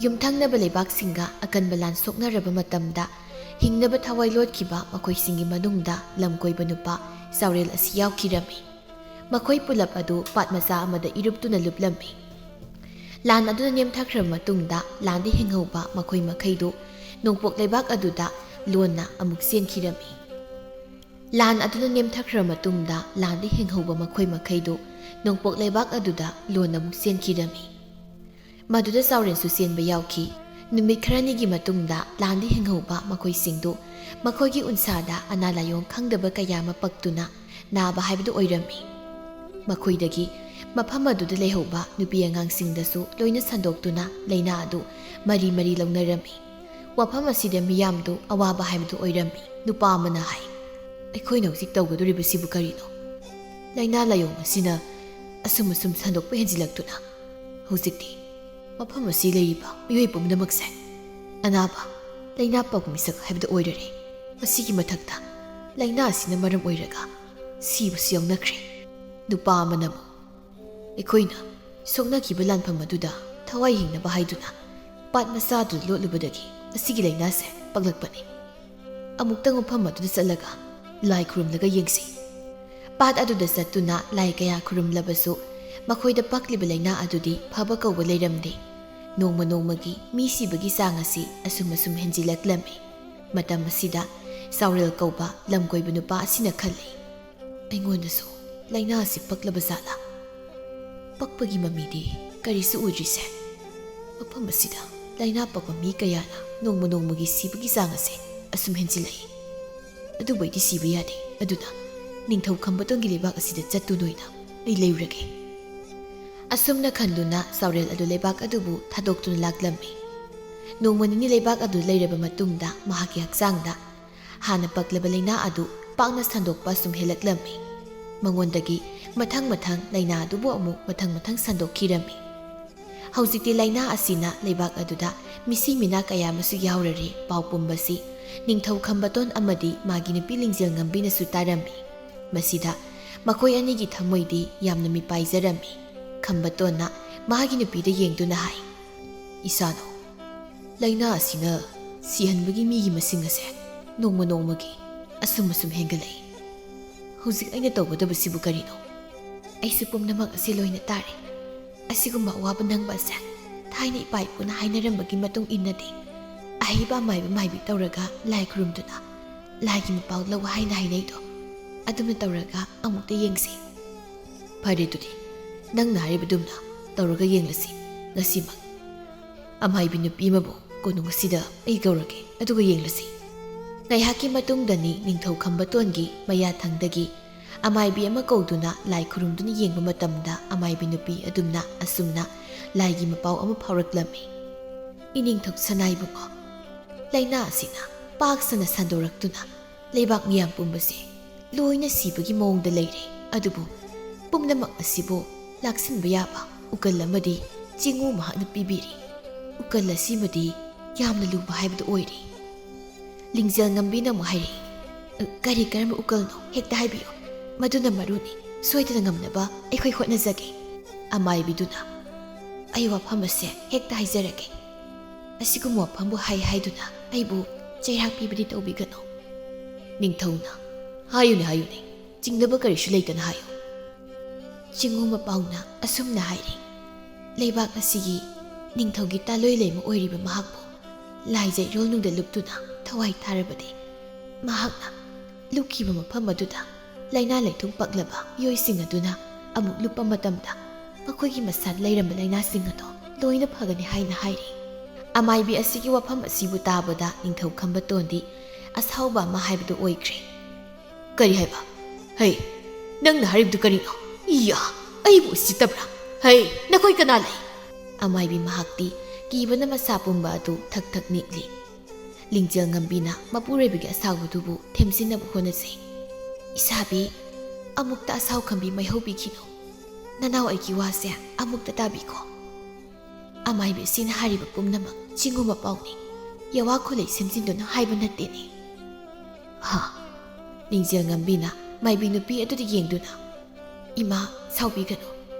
ꯌꯨꯝꯊꯪꯅꯕ ꯂꯩꯕꯥꯛꯁꯤꯡꯒ ꯑꯀꯟꯕ ꯂꯥꯟ ꯁꯣꯛꯅꯔꯕ ꯃꯇꯝꯗ ꯍꯤꯡꯅꯕ ꯊꯋꯥꯏ ꯂꯣꯠꯈꯤꯕ ꯃꯈꯣꯏꯁꯤꯡꯒꯤ ꯃꯅꯨꯡꯗ ꯂꯝꯀꯣꯏꯕ ꯅꯨꯄꯥ ꯆꯥꯎꯔꯦꯜ ꯑꯁꯤ ꯌꯥꯎꯈꯤꯔꯝꯃꯤ꯫ ꯃꯈꯣꯏ ꯄꯨꯂꯞ ꯑꯗꯨ ꯄꯥꯠ ꯃꯆꯥ ꯑꯃꯗ ꯏꯔꯨꯞꯇꯨꯅ ꯂꯨꯞꯂꯝꯃꯤ꯫ ꯂꯥꯟ ꯑꯗꯨꯅ ꯅꯦꯝꯊꯈ꯭ꯔꯕ ꯃꯇꯨꯡꯗ ꯂꯥꯟꯗ ꯍꯤꯡꯍꯧꯕ ꯃꯈꯣꯏ ꯃꯈꯩꯗꯨ ꯅꯣꯡꯄꯣꯛ ꯂꯩꯕꯥꯛ ꯑꯗꯨꯗ ꯂꯣꯟꯅ ꯑꯃꯨꯛ ꯆꯦꯟꯈꯤꯔꯝꯃꯤ꯫ ꯂꯥꯟ ꯑꯗꯨꯅ ꯅꯦꯝꯊꯈ꯭ꯔꯕ ꯃꯇꯨꯡꯗ ꯂꯥꯟꯗ ꯍꯤꯡꯍꯧꯕ ꯃꯈꯣꯏ ꯃꯈꯩꯗꯨ ꯅꯣꯡꯄꯣꯛ ꯂꯩꯕꯥꯛ ꯑꯗꯨꯗ ꯂꯣꯟꯅ ꯑꯃꯨꯛ ꯆꯦꯟꯈꯤꯔꯝꯃꯤ꯫ ꯃꯗꯨꯗ ꯆꯥꯎꯔꯦꯜꯁꯨ ꯆꯦꯟꯕ ꯌꯥꯎꯈꯤ꯫ ꯅꯨꯃꯤꯠ ꯈꯔꯅꯤꯒꯤ ꯃꯇꯨꯡꯗ ꯂꯥꯟꯗ ꯍꯤꯡꯍꯧꯕ ꯃꯈꯣꯏꯁꯤꯡꯗꯨ ꯃꯈꯣꯏꯒꯤ ꯎꯟꯁꯥꯗ ꯑꯅꯥ ꯂꯥꯏꯌꯣꯡ ꯈꯪꯗꯕ ꯀꯌꯥ ꯑꯃ ꯄꯛꯇꯨꯅ ꯅꯥꯕ ꯍꯥꯏꯕꯗꯨ ꯑꯣꯏꯔꯝꯃꯤ꯫ ꯃꯈꯣꯏꯗꯒꯤ ꯃꯐꯝ ꯑꯗꯨꯗ ꯂꯩꯍꯧꯕ ꯅꯨꯄꯤ ꯑꯉꯥꯡꯁꯤꯡꯗꯁꯨ ꯂꯣꯏꯅ ꯁꯟꯗꯣꯛꯇꯨꯅ ꯂꯩꯅꯥ ꯑꯗꯨ ꯃꯔꯤ ꯃꯔꯤ ꯂꯧꯅꯔꯝꯃꯤ꯫ ꯋꯥꯐꯝ ꯑꯁꯤꯗ ꯃꯤꯌꯥꯝꯗꯨ ꯑꯋꯥꯕ ꯍꯥꯏꯕꯗꯨ ꯑꯣꯏꯔꯝꯃꯤ꯫ ꯅꯨꯄꯥ ꯑꯃꯅ ꯍꯥꯏ, "ꯑꯩꯈꯣꯏꯅ ꯍꯧꯖꯤꯛ ꯇꯧꯒꯗꯧꯔꯤꯕꯁꯤꯕꯨ ꯀꯔꯤꯅꯣ? ꯂꯩꯅꯥ ꯂꯥꯏꯌꯣꯡ ꯑꯁꯤꯅ ꯑꯁꯨꯝ ꯁꯟꯗꯣꯛꯄ ꯍꯦꯟꯖꯤꯜꯂꯛꯇꯨꯅ ꯍꯧꯖꯤꯛꯇꯤ ꯃꯐꯝ ꯑꯁꯤ ꯂꯩꯔꯤꯕ ꯃꯤꯑꯣꯏ ꯄꯨꯝꯅꯃꯛꯁꯦ ꯑꯅꯥꯕ ꯂꯩꯅꯥ ꯄꯛꯄ ꯃꯤꯁꯛ ꯍꯥꯏꯕꯗꯨ ꯑꯣꯏꯔꯔꯦ꯫ ꯃꯁꯤꯒꯤ ꯃꯊꯛꯇ ꯂꯩꯅꯥ ꯑꯁꯤꯅ ꯃꯔꯝ ꯑꯣꯏꯔꯒ ꯁꯤꯕꯁꯨ ꯌꯥꯎꯅꯈ꯭ꯔꯦ." ꯅꯨꯄꯥ ꯑꯃꯅ ꯑꯃꯨꯛ, "ꯑꯩꯈꯣꯏꯅ ꯁꯣꯛꯅꯈꯤꯕ ꯂꯥꯟꯐꯝ ꯑꯗꯨꯗ ꯊꯋꯥꯏ ꯍꯤꯡꯅꯕ ꯍꯥꯏꯗꯨꯅ ꯄꯥꯠ ꯃꯆꯥꯗꯨꯗ ꯂꯣꯠꯂꯨꯕꯗꯒꯤ ꯃꯁꯤꯒꯤ ꯂꯩꯅꯥꯁꯦ ꯄꯛꯂꯛꯄꯅꯤ꯫ ꯑꯃꯨꯛꯇꯪ ꯃꯐꯝ ꯑꯗꯨꯗ ꯆꯠꯂꯒ ꯂꯥꯏ ꯈꯨꯔꯨꯝꯂꯒ ꯌꯦꯡꯁꯤ." ꯄꯥꯠ ꯑꯗꯨꯗ ꯆꯠꯇꯨꯅ ꯂꯥꯏ ꯀꯌꯥ ꯈꯨꯔꯨꯝꯂꯕꯁꯨ ꯃꯈꯣꯏꯗ ꯄꯛꯂꯤꯕ ꯂꯩꯅꯥ ꯑꯗꯨꯗꯤ ꯐꯕ ꯀꯧꯕ ꯂꯩꯔꯝꯗꯦ꯫ ꯅꯣꯡꯃ ꯅꯣꯡꯃꯒꯤ ꯃꯤ ꯁꯤꯕꯒꯤ ꯆꯥꯡ ꯑꯁꯤ ꯑꯁꯨꯝ ꯍꯦꯟꯖꯤꯜꯂꯛꯂꯝꯃꯤ꯫ ꯃꯇꯝ ꯑꯁꯤꯗ ꯆꯥꯎꯔꯦꯜ ꯀꯧꯕ ꯂꯝꯀꯣꯏꯕ ꯅꯨꯄꯥ ꯑꯁꯤꯅ ꯈꯜꯂꯤ, "ꯑꯩꯉꯣꯟꯗꯁꯨ ꯂꯩꯅꯥ ꯑꯁꯤ ꯄꯛꯂꯕ ꯖꯥꯠꯂꯥ? ꯄꯛꯄꯒꯤ ꯃꯃꯤꯗꯤ ꯀꯔꯤꯁꯨ ꯎꯗ꯭ꯔꯤꯁꯦ꯫ ꯃꯐꯝ ꯑꯁꯤꯗ ꯂꯩꯅꯥ ꯄꯛꯄ ꯃꯤ ꯀꯌꯥꯅ ꯅꯣꯡꯃ ꯅꯣꯡꯃꯒꯤ ꯁꯤꯕꯒꯤ ꯆꯥꯡ ꯑꯁꯤ ꯑꯁꯨꯝ ꯍꯦꯟꯖꯤꯜꯂꯛꯏ꯫ ꯑꯗꯨꯕꯨ ꯑꯩꯗꯤ ꯁꯤꯕ ꯌꯥꯗꯦ꯫ ꯑꯗꯨꯅ ꯅꯤꯡꯊꯧ ꯈꯝꯕꯇꯣꯟꯒꯤ ꯂꯩꯕꯥꯛ ꯑꯁꯤꯗ ꯆꯠꯇꯨꯅ ꯑꯣꯏꯅ ꯑꯩ ꯂꯩꯔꯨꯔꯒꯦ." ꯑꯁꯨꯝꯅ ꯈꯟꯗꯨꯅ ꯆꯥꯎꯔꯦꯜ ꯑꯗꯨ ꯂꯩꯕꯥꯛ ꯑꯗꯨꯕꯨ ꯊꯥꯗꯣꯛꯇꯨꯅ ꯂꯥꯛꯂꯝꯃꯤ꯫ ꯅꯣꯡꯃ ꯅꯤꯅꯤ ꯂꯩꯕꯥꯛ ꯑꯗꯨ ꯂꯩꯔꯕ ꯃꯇꯨꯡꯗ ꯃꯍꯥꯛꯀꯤ ꯍꯛꯆꯥꯡꯗ ꯍꯥꯟꯅ ꯄꯛꯂꯕ ꯂꯩꯅꯥ ꯑꯗꯨ ꯄꯥꯛꯅ ꯁꯟꯗꯣꯛꯄ ꯁꯨꯝ ꯍꯦꯜꯂꯛꯂꯝꯃꯤ꯫ ꯃꯉꯣꯟꯗꯒꯤ ꯃꯊꯪ ꯃꯊꯪ ꯂꯩꯅꯥ ꯑꯗꯨꯕꯨ ꯑꯃꯨꯛ ꯃꯊꯪ ꯃꯊꯪ ꯁꯟꯗꯣꯛꯈꯤꯔꯝꯃꯤ꯫ ꯍꯧꯖꯤꯛꯇꯤ ꯂꯩꯅꯥ ꯑꯁꯤꯅ ꯂꯩꯕꯥꯛ ꯑꯗꯨꯗ ꯃꯤꯁꯤ ꯃꯤꯅꯥ ꯀꯌꯥ ꯑꯃꯁꯨ ꯌꯥꯎꯔꯔꯦ꯫ ꯄꯥꯎ ꯄꯨꯝꯕꯁꯤ ꯅꯤꯡꯊꯧ ꯈꯝꯕꯇꯣꯟ ꯑꯃꯗꯤ ꯃꯥꯒꯤ ꯅꯨꯄꯤ ꯂꯤꯡꯖꯦꯜ ꯉꯝꯕꯤꯅꯁꯨ ꯇꯥꯔꯝꯃꯤ꯫ ꯃꯁꯤꯗ ꯃꯈꯣꯏ ꯑꯅꯤꯒꯤ ꯊꯃꯣꯏꯗꯤ ꯌꯥꯝꯅ ꯃꯤꯄꯥꯏꯖꯔꯝꯃꯤ꯫ ꯈꯝꯕꯇꯣꯟꯅ ꯃꯥꯒꯤ ꯅꯨꯄꯤꯗ ꯌꯦꯡꯗꯨꯅ ꯍꯥꯏ, "ꯏꯆꯥꯅꯨ, ꯂꯩꯅꯥ ꯑꯁꯤꯅ ꯁꯤꯍꯟꯕꯒꯤ ꯃꯤꯒꯤ ꯃꯁꯤꯡ ꯑꯁꯦ ꯅꯣꯡꯃ ꯅꯣꯡꯃꯒꯤ ꯑꯁꯨꯝ ꯍꯦꯟꯒꯠꯂꯛꯏ꯫ ꯍꯧꯖꯤꯛ ꯑꯩꯅ ꯇꯧꯒꯗꯕꯁꯤꯕꯨ ꯀꯔꯤꯅꯣ? ꯑꯩꯁꯨ ꯄꯨꯝꯅꯃꯛ ꯑꯁꯤ ꯂꯣꯏꯅ ꯇꯥꯔꯦ꯫ ꯑꯁꯤꯒꯨꯝꯕ ꯑꯋꯥꯕ ꯅꯪꯕ ꯑꯁꯦ ꯊꯥꯏꯅ ꯏꯄꯥ ꯏꯄꯨꯅ ꯍꯥꯏꯅꯔꯝꯕꯒꯤ ꯃꯇꯨꯡ ꯏꯟꯅꯗꯤ ꯑꯍꯩꯕ ꯑꯃꯥꯏꯕ ꯃꯥꯏꯕꯤ ꯇꯧꯔꯒ ꯂꯥꯏ ꯈꯨꯔꯨꯝꯗꯨꯅ ꯂꯥꯏꯒꯤ ꯃꯄꯥꯎ ꯂꯧ ꯍꯥꯏꯅ ꯍꯥꯏꯅꯩꯗꯣ꯫ ꯑꯗꯨꯝꯅ ꯇꯧꯔꯒ ꯑꯃꯨꯛꯇ ꯌꯦꯡꯁꯤ." "ꯐꯔꯦ, ꯑꯗꯨꯗꯤ ꯅꯪꯅ ꯍꯥꯏꯔꯤꯕꯗꯨꯝꯅ ꯇꯧꯔꯒ ꯌꯦꯡꯂꯁꯤ ꯉꯁꯤꯃꯛ꯫ ꯑꯃꯥꯏꯕꯤ ꯅꯨꯄꯤ ꯑꯃꯕꯨ ꯀꯣꯅꯨꯡ ꯑꯁꯤꯗ ꯑꯩ ꯀꯧꯔꯒꯦ ꯑꯗꯨꯒ ꯌꯦꯡꯂꯁꯤ ꯉꯥꯏꯍꯥꯛꯀꯤ ꯃꯇꯨꯡꯗꯅꯤ ꯅꯤꯡꯊꯧ ꯈꯝꯕꯇꯣꯟꯒꯤ ꯃꯌꯥꯊꯪꯗꯒꯤ ꯑꯃꯥꯏꯕꯤ ꯑꯃ ꯀꯧꯗꯨꯅ ꯂꯥꯏ ꯈꯨꯔꯨꯝꯗꯨꯅ ꯌꯦꯡꯕ ꯃꯇꯝꯗ ꯑꯃꯥꯏꯕꯤ ꯅꯨꯄꯤ ꯑꯗꯨꯝꯅ ꯑꯁꯨꯝꯅ ꯂꯥꯏꯒꯤ ꯃꯄꯥꯎ ꯑꯃ ꯐꯥꯎꯔꯛꯂꯝꯃꯤ ꯏꯅꯤꯡꯊꯧ ꯁꯅꯥꯏꯕꯨꯡꯉꯣ ꯂꯥꯏꯅꯥ ꯑꯁꯤꯅ ꯄꯥꯛ ꯁꯟꯅ ꯁꯟꯗꯣꯔꯛꯇꯨꯅ ꯂꯩꯕꯥꯛ ꯃꯤꯌꯥꯝ ꯄꯨꯝꯕꯁꯦ ꯂꯣꯏꯅ ꯁꯤꯕꯒꯤ ꯃꯑꯣꯡꯗ ꯂꯩꯔꯦ ꯑꯗꯨꯕꯨ ꯄꯨꯝꯅꯃꯛ ꯑꯁꯤꯕꯨ ꯂꯥꯛꯁꯤꯟꯕ ꯌꯥꯕ ꯎꯀꯜ ꯑꯃꯗꯤ ꯆꯤꯉꯨ ꯃꯍꯥꯛꯅ ꯄꯤꯕꯤꯔꯤ ꯎꯀꯜ ꯑꯁꯤꯃꯗꯤ ꯌꯥꯝꯅ ꯂꯨꯕ ꯍꯥꯏꯕꯗꯨ ꯑꯣꯏꯔꯤ ꯂꯤꯡꯖꯦꯜ ꯉꯝꯕꯤꯅ ꯑꯃꯨꯛ ꯍꯥꯏꯔꯛꯏ ꯀꯔꯤ ꯀꯔꯝꯕ ꯎꯀꯜꯅꯣ ꯍꯦꯛꯇ ꯍꯥꯏꯕꯤꯌꯨ ꯃꯗꯨꯅ ꯃꯔꯨꯅꯤ ꯁꯣꯏꯗꯅ ꯉꯝꯅꯕ ꯑꯩꯈꯣꯏ ꯍꯣꯠꯅꯖꯒꯦ ꯑꯃꯥꯏꯕꯤꯗꯨꯅ ꯑꯩ ꯋꯥꯐꯝ ꯑꯁꯦ ꯍꯦꯛꯇ ꯍꯥꯏꯖꯔꯒꯦ ꯑꯁꯤꯒꯨꯝꯕ ꯋꯥꯐꯝꯕꯨ ꯍꯥꯏꯗꯨꯅ ꯑꯩꯕꯨ ꯆꯩꯔꯥꯛ ꯄꯤꯕꯗꯤ ꯇꯧꯕꯤꯒꯅꯨ ꯅꯤꯡꯊꯧꯅ ꯍꯥꯏꯌꯨꯅꯦ ꯍꯥꯏꯌꯨꯅꯦ ꯆꯤꯡꯅꯕ ꯀꯔꯤꯁꯨ ꯂꯩꯇꯅ ꯍꯥꯏꯌꯨ ꯆꯤꯉꯨ ꯃꯄꯥꯎꯅ ꯑꯁꯨꯝꯅ ꯍꯥꯏꯔꯤ ꯂꯩꯕꯥꯛ ꯑꯁꯤꯒꯤ ꯅꯤꯡꯊꯧꯒꯤ ꯇꯥꯂꯣꯏ ꯂꯩꯃ ꯑꯣꯏꯔꯤꯕ ꯃꯍꯥꯛꯄꯨ ꯂꯥꯏꯖꯩꯔꯣꯜꯅꯨꯡꯗ ꯂꯨꯞꯇꯨꯅ ꯊꯋꯥꯏ ꯊꯥꯔꯕꯗꯤ ꯃꯍꯥꯛꯅ ꯂꯨꯞꯈꯤꯕ ꯃꯐꯝ ꯑꯗꯨꯗ ꯂꯥꯏꯅꯥ ꯂꯩꯊꯨꯡ ꯄꯛꯂꯕ ꯃꯤꯑꯣꯏꯁꯤꯡ ꯑꯗꯨꯅ ꯑꯃꯨꯛ ꯂꯨꯞꯄ ꯃꯇꯝꯗ ꯃꯈꯣꯏꯒꯤ ꯃꯁꯥꯗ ꯂꯩꯔꯝꯕ ꯂꯥꯏꯅꯥꯁꯤꯡ ꯑꯗꯨ ꯂꯣꯏꯅ ꯐꯒꯅꯤ ꯍꯥꯏꯅ ꯍꯥꯏꯔꯤ ꯑꯃꯥꯏꯕꯤ ꯑꯁꯤꯒꯤ ꯋꯥꯐꯝ ꯑꯁꯤꯕꯨ ꯇꯥꯕꯗ ꯅꯤꯡꯊꯧ ꯈꯝꯕꯇꯣꯟꯗꯤ ꯑꯁꯥꯎꯕ ꯑꯃ ꯍꯥꯏꯕꯗꯨ ꯑꯣꯏꯈ꯭ꯔꯦ ꯀꯔꯤ ꯍꯥꯏꯕ ꯍꯩ ꯅꯪꯅ ꯍꯥꯏꯔꯤꯕꯗꯨ ꯀꯔꯤꯅꯣ ꯏꯌꯥ ꯑꯩꯕꯨ ꯎꯁꯤꯠꯇꯕ꯭ꯔꯥ ꯍꯩ ꯅꯈꯣꯏ ꯀꯅꯥ ꯂꯩ ꯑꯃꯥꯏꯕꯤ ꯃꯍꯥꯛꯇꯤ ꯀꯤꯕꯅ ꯃꯁꯥ ꯄꯨꯝꯕ ꯑꯗꯨ ꯊꯛ ꯊꯛ ꯅꯤꯛꯂꯤ ꯂꯤꯡꯖꯦꯜ ꯉꯝꯕꯤꯅ ꯃꯄꯨꯔꯣꯏꯕꯒꯤ ꯑꯁꯥꯎꯕꯗꯨꯕꯨ ꯊꯦꯝꯖꯤꯟꯅꯕ ꯍꯣꯠꯅꯖꯩ ꯏꯁꯥꯕꯤ ꯑꯃꯨꯛꯇ ꯑꯁꯥꯎ ꯈꯝꯕꯤ ꯃꯥꯏꯍꯧꯕꯤꯈꯤꯅꯨ ꯅꯅꯥꯎ ꯑꯩꯒꯤ ꯋꯥꯁꯦ ꯑꯃꯨꯛꯇ ꯇꯥꯕꯤꯈꯣ ꯑꯃꯥꯏꯕꯤ ꯑꯁꯤꯅ ꯍꯥꯏꯔꯤꯕ ꯄꯨꯝꯅꯃꯛ ꯆꯤꯉꯨ ꯃꯄꯥꯎꯅꯤ ꯌꯋꯥ ꯈꯣꯂꯩ ꯁꯦꯝꯖꯤꯟꯗꯨꯅ ꯍꯥꯏꯕ ꯅꯠꯇꯦꯅꯦ ꯍꯥ ꯂꯤꯡꯖꯦꯜ ꯉꯝꯕꯤꯅ ꯃꯥꯏꯕꯤ ꯅꯨꯄꯤ ꯑꯗꯨꯗ ꯌꯦꯡꯗꯨꯅ ꯏꯃꯥ ꯁꯥꯎꯕꯤꯒꯅꯨ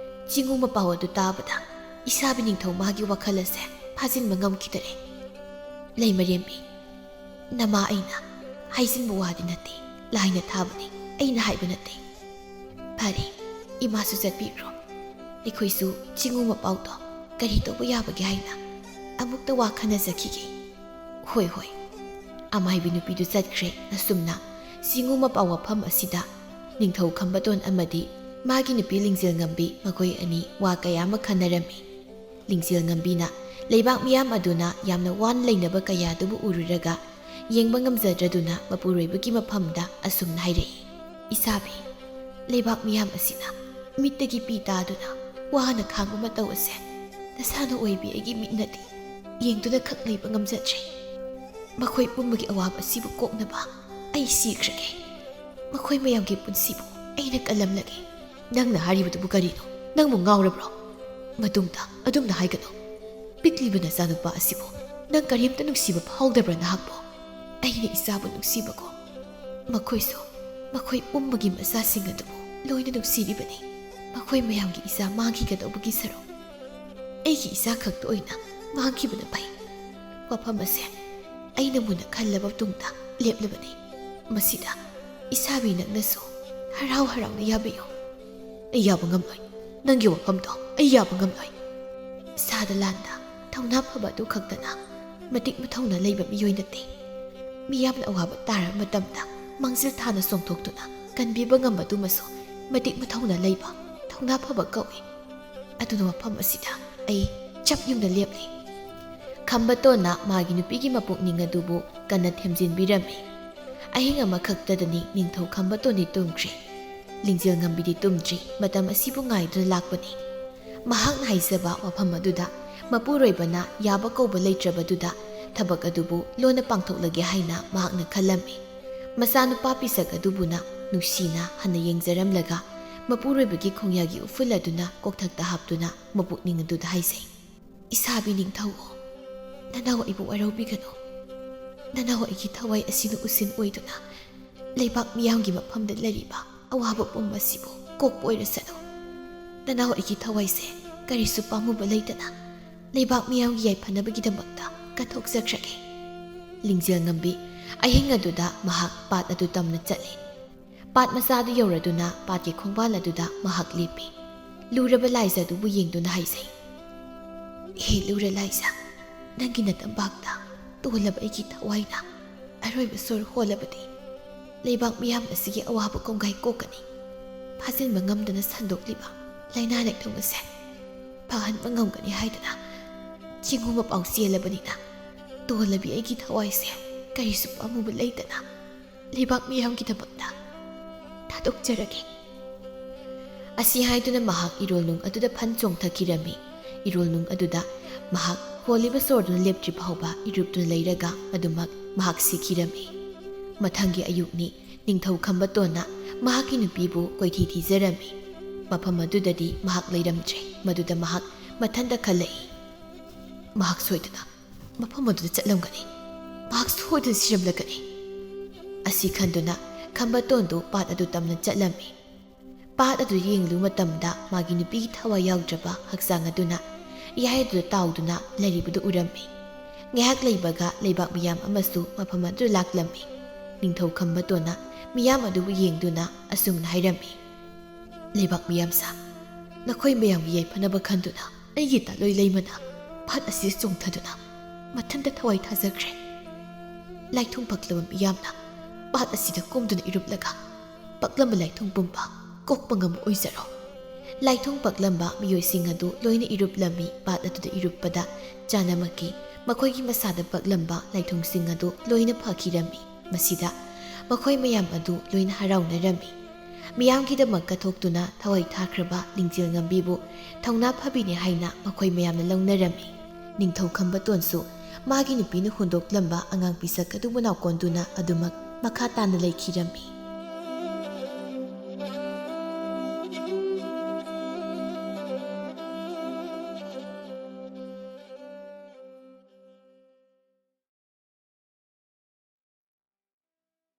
ꯆꯤꯉꯨ ꯃꯄꯥꯎ ꯑꯗꯨ ꯇꯥꯕꯗ ꯏꯁꯥꯕꯤ ꯅꯤꯡꯊꯧ ꯃꯥꯒꯤ ꯋꯥꯈꯜ ꯑꯁꯦ ꯐꯥꯖꯤꯟꯕ ꯉꯝꯈꯤꯗꯔꯦ ꯂꯩꯃꯔꯦꯝꯕꯤ ꯅꯃꯥ ꯑꯩꯅ ꯍꯥꯏꯖꯤꯟꯕ ꯋꯥꯗꯤ ꯅꯠꯇꯦ ꯂꯥꯏꯅ ꯊꯥꯕꯅꯤ ꯑꯩꯅ ꯍꯥꯏꯕ ꯅꯠꯇꯦ ꯐꯔꯦ ꯏꯃꯥꯁꯨ ꯆꯠꯄꯤꯈ꯭ꯔꯣ ꯑꯩꯈꯣꯏꯁꯨ ꯆꯤꯉꯨ ꯃꯄꯥꯎꯗꯣ ꯀꯔꯤ ꯇꯧꯕ ꯌꯥꯕꯒꯦ ꯍꯥꯏꯅ ꯑꯃꯨꯛꯇ ꯋꯥ ꯈꯟꯅꯖꯈꯤꯒꯦ ꯍꯣꯏ ꯍꯣꯏ ꯑꯃꯥꯏꯕꯤ ꯅꯨꯄꯤꯗꯨ ꯆꯠꯈ꯭ꯔꯦ ꯑꯁꯨꯝꯅ ꯆꯤꯉꯨ ꯃꯄꯥꯎ ꯋꯥꯐꯝ ꯑꯁꯤꯗ ꯅꯤꯡꯊꯧ ꯈꯝꯕꯇꯣꯟ ꯑꯃꯗꯤ ꯃꯥꯒꯤ ꯅꯨꯄꯤ ꯂꯤꯡꯖꯦꯜ ꯉꯝꯕꯤ ꯃꯈꯣꯏ ꯑꯅꯤ ꯋꯥ ꯀꯌꯥ ꯑꯃ ꯈꯟꯅꯔꯝꯃꯤ ꯂꯤꯡꯖꯦꯜ ꯉꯝꯕꯤꯅ ꯂꯩꯕꯥꯛ ꯃꯤꯌꯥꯝ ꯑꯗꯨꯅ ꯌꯥꯝꯅ ꯋꯥꯅ ꯂꯩꯅꯕ ꯀꯌꯥꯗꯨꯕꯨ ꯎꯔꯨꯔꯒ ꯌꯦꯡꯕ ꯉꯝꯖꯗ꯭ꯔꯗꯨꯅ ꯃꯄꯨꯔꯣꯏꯕꯒꯤ ꯃꯐꯝꯗ ꯑꯁꯨꯝꯅ ꯍꯥꯏꯔꯛꯏ ꯏꯁꯥꯕꯤ ꯂꯩꯕꯥꯛ ꯃꯤꯌꯥꯝ ꯑꯁꯤꯅ ꯃꯤꯠꯇꯒꯤ ꯄꯤ ꯇꯥꯗꯨꯅ ꯋꯥꯅ ꯈꯥꯡꯕ ꯃꯇꯧ ꯑꯁꯦ ꯅꯁꯥꯅ ꯑꯣꯏꯕꯤ ꯑꯩꯒꯤ ꯃꯤꯠꯅꯗꯤ ꯌꯦꯡꯗꯨꯅ ꯈꯛ ꯂꯩꯕ ꯉꯝꯖꯗ꯭ꯔꯦ ꯃꯈꯣꯏ ꯄꯨꯝꯕꯒꯤ ꯑꯋꯥꯕ ꯑꯁꯤꯕꯨ ꯀꯣꯛꯅꯕ ꯑꯩ ꯁꯤꯈ꯭ꯔꯒꯦ ꯃꯈꯣꯏ ꯃꯌꯥꯝꯒꯤ ꯄꯨꯟꯁꯤꯕꯨ ꯑꯩꯅ ꯀꯜꯂꯝꯂꯒꯦ ꯅꯪꯅ ꯍꯥꯏꯔꯤꯕꯗꯨꯕꯨ ꯀꯔꯤꯅꯣ ꯅꯪꯕꯨ ꯉꯥꯎꯔꯕ꯭ꯔꯣ ꯃꯇꯨꯡꯗ ꯑꯗꯨꯝꯅ ꯍꯥꯏꯒꯅꯨ ꯄꯤꯛꯂꯤꯕ ꯅꯆꯥꯅꯨꯄꯥ ꯑꯁꯤꯕꯨ ꯅꯪ ꯀꯔꯤꯝꯇ ꯅꯨꯡꯁꯤꯕ ꯐꯥꯎꯗꯕ꯭ꯔꯥ ꯅꯍꯥꯛꯄꯨ ꯑꯩꯅ ꯏꯆꯥꯕꯨ ꯅꯨꯡꯁꯤꯕꯀꯣ ꯃꯈꯣꯏꯁꯨ ꯃꯈꯣꯏ ꯄꯨꯝꯕꯒꯤ ꯃꯆꯥꯁꯤꯡ ꯑꯗꯨꯕꯨ ꯂꯣꯏꯅ ꯅꯨꯡꯁꯤꯔꯤꯕꯅꯤ ꯃꯈꯣꯏ ꯃꯌꯥꯝꯒꯤ ꯏꯆꯥ ꯃꯥꯡꯈꯤꯒꯗꯧꯕꯒꯤ ꯁꯔꯨꯛ ꯑꯩꯒꯤ ꯏꯆꯥ ꯈꯛꯇ ꯑꯣꯏꯅ ꯃꯥꯡꯈꯤꯕꯅ ꯐꯩ ꯋꯥꯐꯝ ꯑꯁꯦ ꯑꯩꯅ ꯃꯨꯟꯅ ꯈꯜꯂꯕ ꯇꯨꯡꯗ ꯂꯦꯞꯂꯕꯅꯤ ꯃꯁꯤꯗ ꯏꯁꯥꯕꯤ ꯅꯪꯅꯁꯨ ꯍꯔꯥꯎ ꯍꯔꯥꯎꯅ ꯌꯥꯕꯤꯌꯨ ꯑꯩ ꯌꯥꯕ ꯉꯝꯂꯣꯏ ꯅꯪꯒꯤ ꯋꯥꯐꯝꯗꯣ ꯑꯩ ꯌꯥꯕ ꯉꯝꯂꯣꯏ ꯏꯁꯥꯗ ꯂꯥꯟꯗ ꯊꯧꯅꯥ ꯐꯕ ꯑꯗꯨ ꯈꯛꯇꯅ ꯃꯇꯤꯛ ꯃꯊꯧꯅꯥ ꯂꯩꯕ ꯃꯤꯑꯣꯏ ꯅꯠꯇꯦ ꯃꯤꯌꯥꯝꯅ ꯑꯋꯥꯕ ꯇꯥꯔꯕ ꯃꯇꯝꯗ ꯃꯥꯡꯖꯤꯜ ꯊꯥꯅ ꯆꯣꯡꯊꯣꯛꯇꯨꯅ ꯀꯟꯕꯤꯕ ꯉꯝꯕꯗꯨꯃꯁꯨ ꯃꯇꯤꯛ ꯃꯊꯧꯅꯥ ꯂꯩꯕ ꯊꯧꯅꯥ ꯐꯕ ꯀꯧꯏ ꯑꯗꯨꯅ ꯋꯥꯐꯝ ꯑꯁꯤꯗ ꯑꯩ ꯆꯞ ꯌꯨꯡꯅ ꯂꯦꯞꯂꯤ ꯈꯝꯕꯇꯣꯟꯅ ꯃꯥꯒꯤ ꯅꯨꯄꯤꯒꯤ ꯃꯄꯨꯛꯅꯤꯡ ꯑꯗꯨꯕꯨ ꯀꯟꯅ ꯊꯦꯝꯖꯤꯟꯕꯤꯔꯝꯃꯤ ꯑꯍꯤꯡ ꯑꯃꯈꯛꯇꯗꯅꯤ ꯅꯤꯡꯊꯧ ꯈꯝꯕꯇꯣꯟꯗꯤ ꯇꯨꯝꯈ꯭ꯔꯦ ꯂꯤꯡꯖꯦꯜ ꯉꯝꯕꯤꯗꯤ ꯇꯨꯝꯗ꯭ꯔꯤ ꯃꯇꯝ ꯑꯁꯤꯕꯨ ꯉꯥꯏꯗꯨꯅ ꯂꯥꯛꯄꯅꯤ ꯃꯍꯥꯛꯅ ꯍꯥꯏꯖꯕ ꯋꯥꯐꯝ ꯑꯗꯨꯗ ꯃꯄꯨꯔꯣꯏꯕꯅ ꯌꯥꯕ ꯀꯧꯕ ꯂꯩꯇ꯭ꯔꯕꯗꯨꯗ ꯊꯕꯛ ꯑꯗꯨꯕꯨ ꯂꯣꯟꯅ ꯄꯥꯡꯊꯣꯛꯂꯒꯦ ꯍꯥꯏꯅ ꯃꯍꯥꯛꯅ ꯈꯜꯂꯝꯃꯤ ꯃꯆꯥꯅꯨꯄꯥ ꯄꯤꯁꯛ ꯑꯗꯨꯕꯨꯅ ꯅꯨꯡꯁꯤꯅ ꯍꯟꯅ ꯌꯦꯡꯖꯔꯝꯂꯒ ꯃꯄꯨꯔꯣꯏꯕꯒꯤ ꯈꯣꯡꯌꯥꯒꯤ ꯎꯐꯨꯜ ꯑꯗꯨꯅ ꯀꯣꯛꯊꯛꯇ ꯍꯥꯞꯇꯨꯅ ꯃꯄꯨꯛꯅꯤꯡ ꯑꯗꯨꯗ ꯍꯥꯏꯖꯩ ꯏꯁꯥꯕꯤ ꯅꯤꯡꯊꯧ ꯅꯅꯥꯎ ꯑꯩꯕꯨ ꯋꯥꯔꯧꯕꯤꯒꯅꯨ ꯅꯅꯥꯎ ꯑꯩꯒꯤ ꯊꯋꯥꯏ ꯑꯁꯤꯅ ꯎꯁꯤꯟ ꯑꯣꯏꯗꯨꯅ ꯂꯩꯕꯥꯛ ꯃꯤꯌꯥꯝꯒꯤ ꯃꯐꯝꯗ ꯂꯩꯔꯤꯕ ꯑꯋꯥꯕ ꯄꯨꯝꯕꯁꯤꯕꯨ ꯀꯣꯛꯄ ꯑꯣꯏꯔꯁꯅꯨ ꯅꯅꯥꯎ ꯑꯩꯒꯤ ꯊꯋꯥꯏꯁꯦ ꯀꯔꯤꯁꯨ ꯄꯥꯝꯃꯨꯕ ꯂꯩꯇꯅ ꯂꯩꯕꯥꯛ ꯃꯤꯌꯥꯝꯒꯤ ꯌꯥꯏꯐꯅꯕꯒꯤꯗꯃꯛꯇ ꯀꯠꯊꯣꯛꯆꯈ꯭ꯔꯒꯦ ꯂꯤꯡꯖꯦꯜ ꯉꯝꯕꯤ ꯑꯍꯤꯡ ꯑꯗꯨꯗ ꯃꯍꯥꯛ ꯄꯥꯠ ꯑꯗꯨ ꯇꯝꯅ ꯆꯠꯂꯤ ꯄꯥꯠ ꯃꯆꯥꯗꯨ ꯌꯧꯔꯗꯨꯅ ꯄꯥꯠꯀꯤ ꯈꯣꯡꯕꯥꯜ ꯑꯗꯨꯗ ꯃꯍꯥꯛ ꯂꯦꯞꯄꯤ ꯂꯨꯔꯕ ꯂꯥꯏꯖ ꯑꯗꯨꯕꯨ ꯌꯦꯡꯗꯨꯅ ꯍꯥꯏꯖꯩ ꯍꯦ ꯂꯨꯔ ꯂꯥꯏꯖ ꯅꯪꯒꯤ ꯅꯇꯝꯕꯥꯛꯇ ꯇꯣꯜꯂꯕ ꯑꯩꯒꯤ ꯊꯋꯥꯏꯅ ꯑꯔꯣꯏꯕ ꯁꯣꯔ ꯍꯣꯜꯂꯕꯗꯤ ꯂꯩꯕꯥꯛ ꯃꯤꯌꯥꯝ ꯑꯁꯤꯒꯤ ꯑꯋꯥꯕ ꯀꯣꯡꯒꯥꯏ ꯀꯣꯛꯀꯅꯤ ꯐꯥꯖꯤꯟꯕ ꯉꯝꯗꯅ ꯁꯟꯗꯣꯛꯂꯤꯕ ꯂꯥꯏꯅꯥ ꯂꯩꯊꯨꯡ ꯑꯁꯦ ꯐꯍꯟꯕ ꯉꯝꯒꯅꯤ ꯍꯥꯏꯗꯅ ꯆꯤꯉꯨ ꯃꯄꯥꯎ ꯆꯦꯜꯂꯕꯅꯤꯅ ꯇꯣꯜꯂꯕꯤ ꯑꯩꯒꯤ ꯊꯋꯥꯏꯁꯦ ꯀꯔꯤꯁꯨ ꯄꯥꯝꯃꯨꯕ ꯂꯩꯇꯅ ꯂꯩꯕꯥꯛ ꯃꯤꯌꯥꯝꯒꯤꯗꯃꯛꯇ ꯊꯥꯗꯣꯛꯆꯔꯒꯦ꯫ ꯑꯁꯤ ꯍꯥꯏꯗꯨꯅ ꯃꯍꯥꯛ ꯏꯔꯣꯜꯅꯨꯡ ꯑꯗꯨꯗ ꯐꯟ ꯆꯣꯡꯊꯈꯤꯔꯝꯃꯤ꯫ ꯏꯔꯣꯜꯅꯨꯡ ꯑꯗꯨꯗ ꯃꯍꯥꯛ ꯍꯣꯜꯂꯤꯕ ꯁꯣꯔꯗꯨꯅ ꯂꯦꯞꯇ꯭ꯔꯤ ꯐꯥꯎꯕ ꯏꯔꯨꯞꯇꯨꯅ ꯂꯩꯔꯒ ꯑꯗꯨꯃꯛ ꯃꯍꯥꯛ ꯁꯤꯈꯤꯔꯝꯃꯤ꯫ ꯃꯊꯪꯒꯤ ꯑꯌꯨꯛꯅꯤ ꯅꯤꯡꯊꯧ ꯈꯝꯕꯇꯣꯟꯅ ꯃꯍꯥꯛꯀꯤ ꯅꯨꯄꯤꯕꯨ ꯀꯣꯏꯊꯤ ꯊꯤꯖꯔꯝꯃꯤ꯫ ꯃꯐꯝ ꯑꯗꯨꯗꯗꯤ ꯃꯍꯥꯛ ꯂꯩꯔꯝꯗ꯭ꯔꯦ꯫ ꯃꯗꯨꯗ ꯃꯍꯥꯛ ꯃꯊꯟꯇ ꯈꯜꯂꯛꯏ, ꯃꯍꯥꯛ ꯁꯣꯏꯗꯅ ꯃꯐꯝ ꯑꯗꯨꯗ ꯆꯠꯂꯝꯒꯅꯤ, ꯃꯍꯥꯛ ꯁꯣꯏꯗꯅ ꯁꯤꯔꯝꯂꯒꯅꯤ꯫ ꯑꯁꯤ ꯈꯟꯗꯨꯅ ꯈꯝꯕꯇꯣꯟꯗꯨ ꯄꯥꯠ ꯑꯗꯨ ꯇꯝꯅ ꯆꯠꯂꯝꯃꯤ꯫ ꯄꯥꯠ ꯑꯗꯨ ꯌꯦꯡꯂꯨꯕ ꯃꯇꯝꯗ ꯃꯥꯒꯤ ꯅꯨꯄꯤꯒꯤ ꯊꯋꯥꯏ ꯌꯥꯎꯗ꯭ꯔꯕ ꯍꯛꯆꯥꯡ ꯑꯗꯨꯅ ꯏꯌꯥꯏ ꯑꯗꯨꯗ ꯇꯥꯎꯗꯨꯅ ꯂꯩꯔꯤꯕꯗꯨ ꯎꯔꯝꯃꯤ꯫ ꯉꯥꯏꯍꯥꯛ ꯂꯩꯕꯒ ꯂꯩꯕꯥꯛ ꯃꯤꯌꯥꯝ ꯑꯃꯁꯨ ꯃꯐꯝ ꯑꯗꯨꯗ ꯂꯥꯛꯂꯝꯃꯤ꯫ ꯅꯤꯡꯊꯧ ꯈꯝꯕꯇꯣꯟꯅ ꯃꯤꯌꯥꯝ ꯑꯗꯨꯕꯨ ꯌꯦꯡꯗꯨꯅ ꯑꯁꯨꯝꯅ ꯍꯥꯏꯔꯝꯃꯤ, ꯂꯩꯕꯥꯛ ꯃꯤꯌꯥꯝꯁꯥ, ꯅꯈꯣꯏ ꯃꯌꯥꯝꯒꯤ ꯌꯥꯏꯐꯅꯕ ꯈꯟꯗꯨꯅ ꯑꯩꯒꯤ ꯇꯥꯂꯣꯏ ꯂꯩꯃꯅ ꯄꯥꯠ ꯑꯁꯤꯗ ꯆꯣꯡꯊꯗꯨꯅ ꯃꯊꯟꯇ ꯊꯋꯥꯏ ꯊꯥꯖꯈ꯭ꯔꯦ꯫ ꯂꯥꯏꯊꯨꯡ ꯄꯛꯂꯕ ꯃꯤꯌꯥꯝꯅ ꯄꯥꯠ ꯑꯁꯤꯗ ꯀꯨꯝꯗꯨꯅ ꯏꯔꯨꯞꯂꯒ ꯄꯛꯂꯝꯕ ꯂꯥꯏꯊꯨꯡ ꯄꯨꯝꯕ ꯀꯣꯛꯄ ꯉꯝꯕ ꯑꯣꯏꯖꯔꯣ꯫ ꯂꯥꯏꯊꯨꯡ ꯄꯛꯂꯝꯕ ꯃꯤꯑꯣꯏꯁꯤꯡ ꯑꯗꯨ ꯂꯣꯏꯅ ꯏꯔꯨꯞꯂꯝꯃꯤ꯫ ꯄꯥꯠ ꯑꯗꯨꯗ ꯏꯔꯨꯞꯄꯗ ꯆꯥꯅꯃꯛꯀꯤ ꯃꯈꯣꯏꯒꯤ ꯃꯁꯥꯗ ꯄꯛꯂꯝꯕ ꯂꯥꯏꯊꯨꯡꯁꯤꯡ ꯑꯗꯨ ꯂꯣꯏꯅ ꯐꯈꯤꯔꯝꯃꯤ꯫ ꯃꯁꯤꯗ ꯃꯈꯣꯏ ꯃꯌꯥꯝ ꯑꯗꯨ ꯂꯣꯏꯅ ꯍꯔꯥꯎꯅꯔꯝꯃꯤ꯫ ꯃꯤꯌꯥꯝꯒꯤꯗꯃꯛ ꯀꯠꯊꯣꯛꯇꯨꯅ ꯊꯋꯥꯏ ꯊꯥꯈ꯭ꯔꯕ ꯂꯤꯡꯖꯦꯜ ꯉꯝꯕꯤꯕꯨ ꯊꯧꯅꯥ ꯐꯕꯤꯅꯤ ꯍꯥꯏꯅ ꯃꯈꯣꯏ ꯃꯌꯥꯝꯅ ꯂꯧꯅꯔꯝꯃꯤ꯫ ꯅꯤꯡꯊꯧ ꯈꯝꯕꯇꯣꯟꯁꯨ ꯃꯥꯒꯤ ꯅꯨꯄꯤꯅ ꯍꯨꯟꯗꯣꯛꯂꯝꯕ ꯑꯉꯥꯡ ꯄꯤꯁꯛ ꯑꯗꯨꯕꯨ ꯅꯥꯎꯀꯣꯟꯗꯨꯅ ꯑꯗꯨꯃꯛ ꯃꯈꯥ ꯇꯥꯅ ꯂꯩꯈꯤꯔꯝꯃꯤ꯫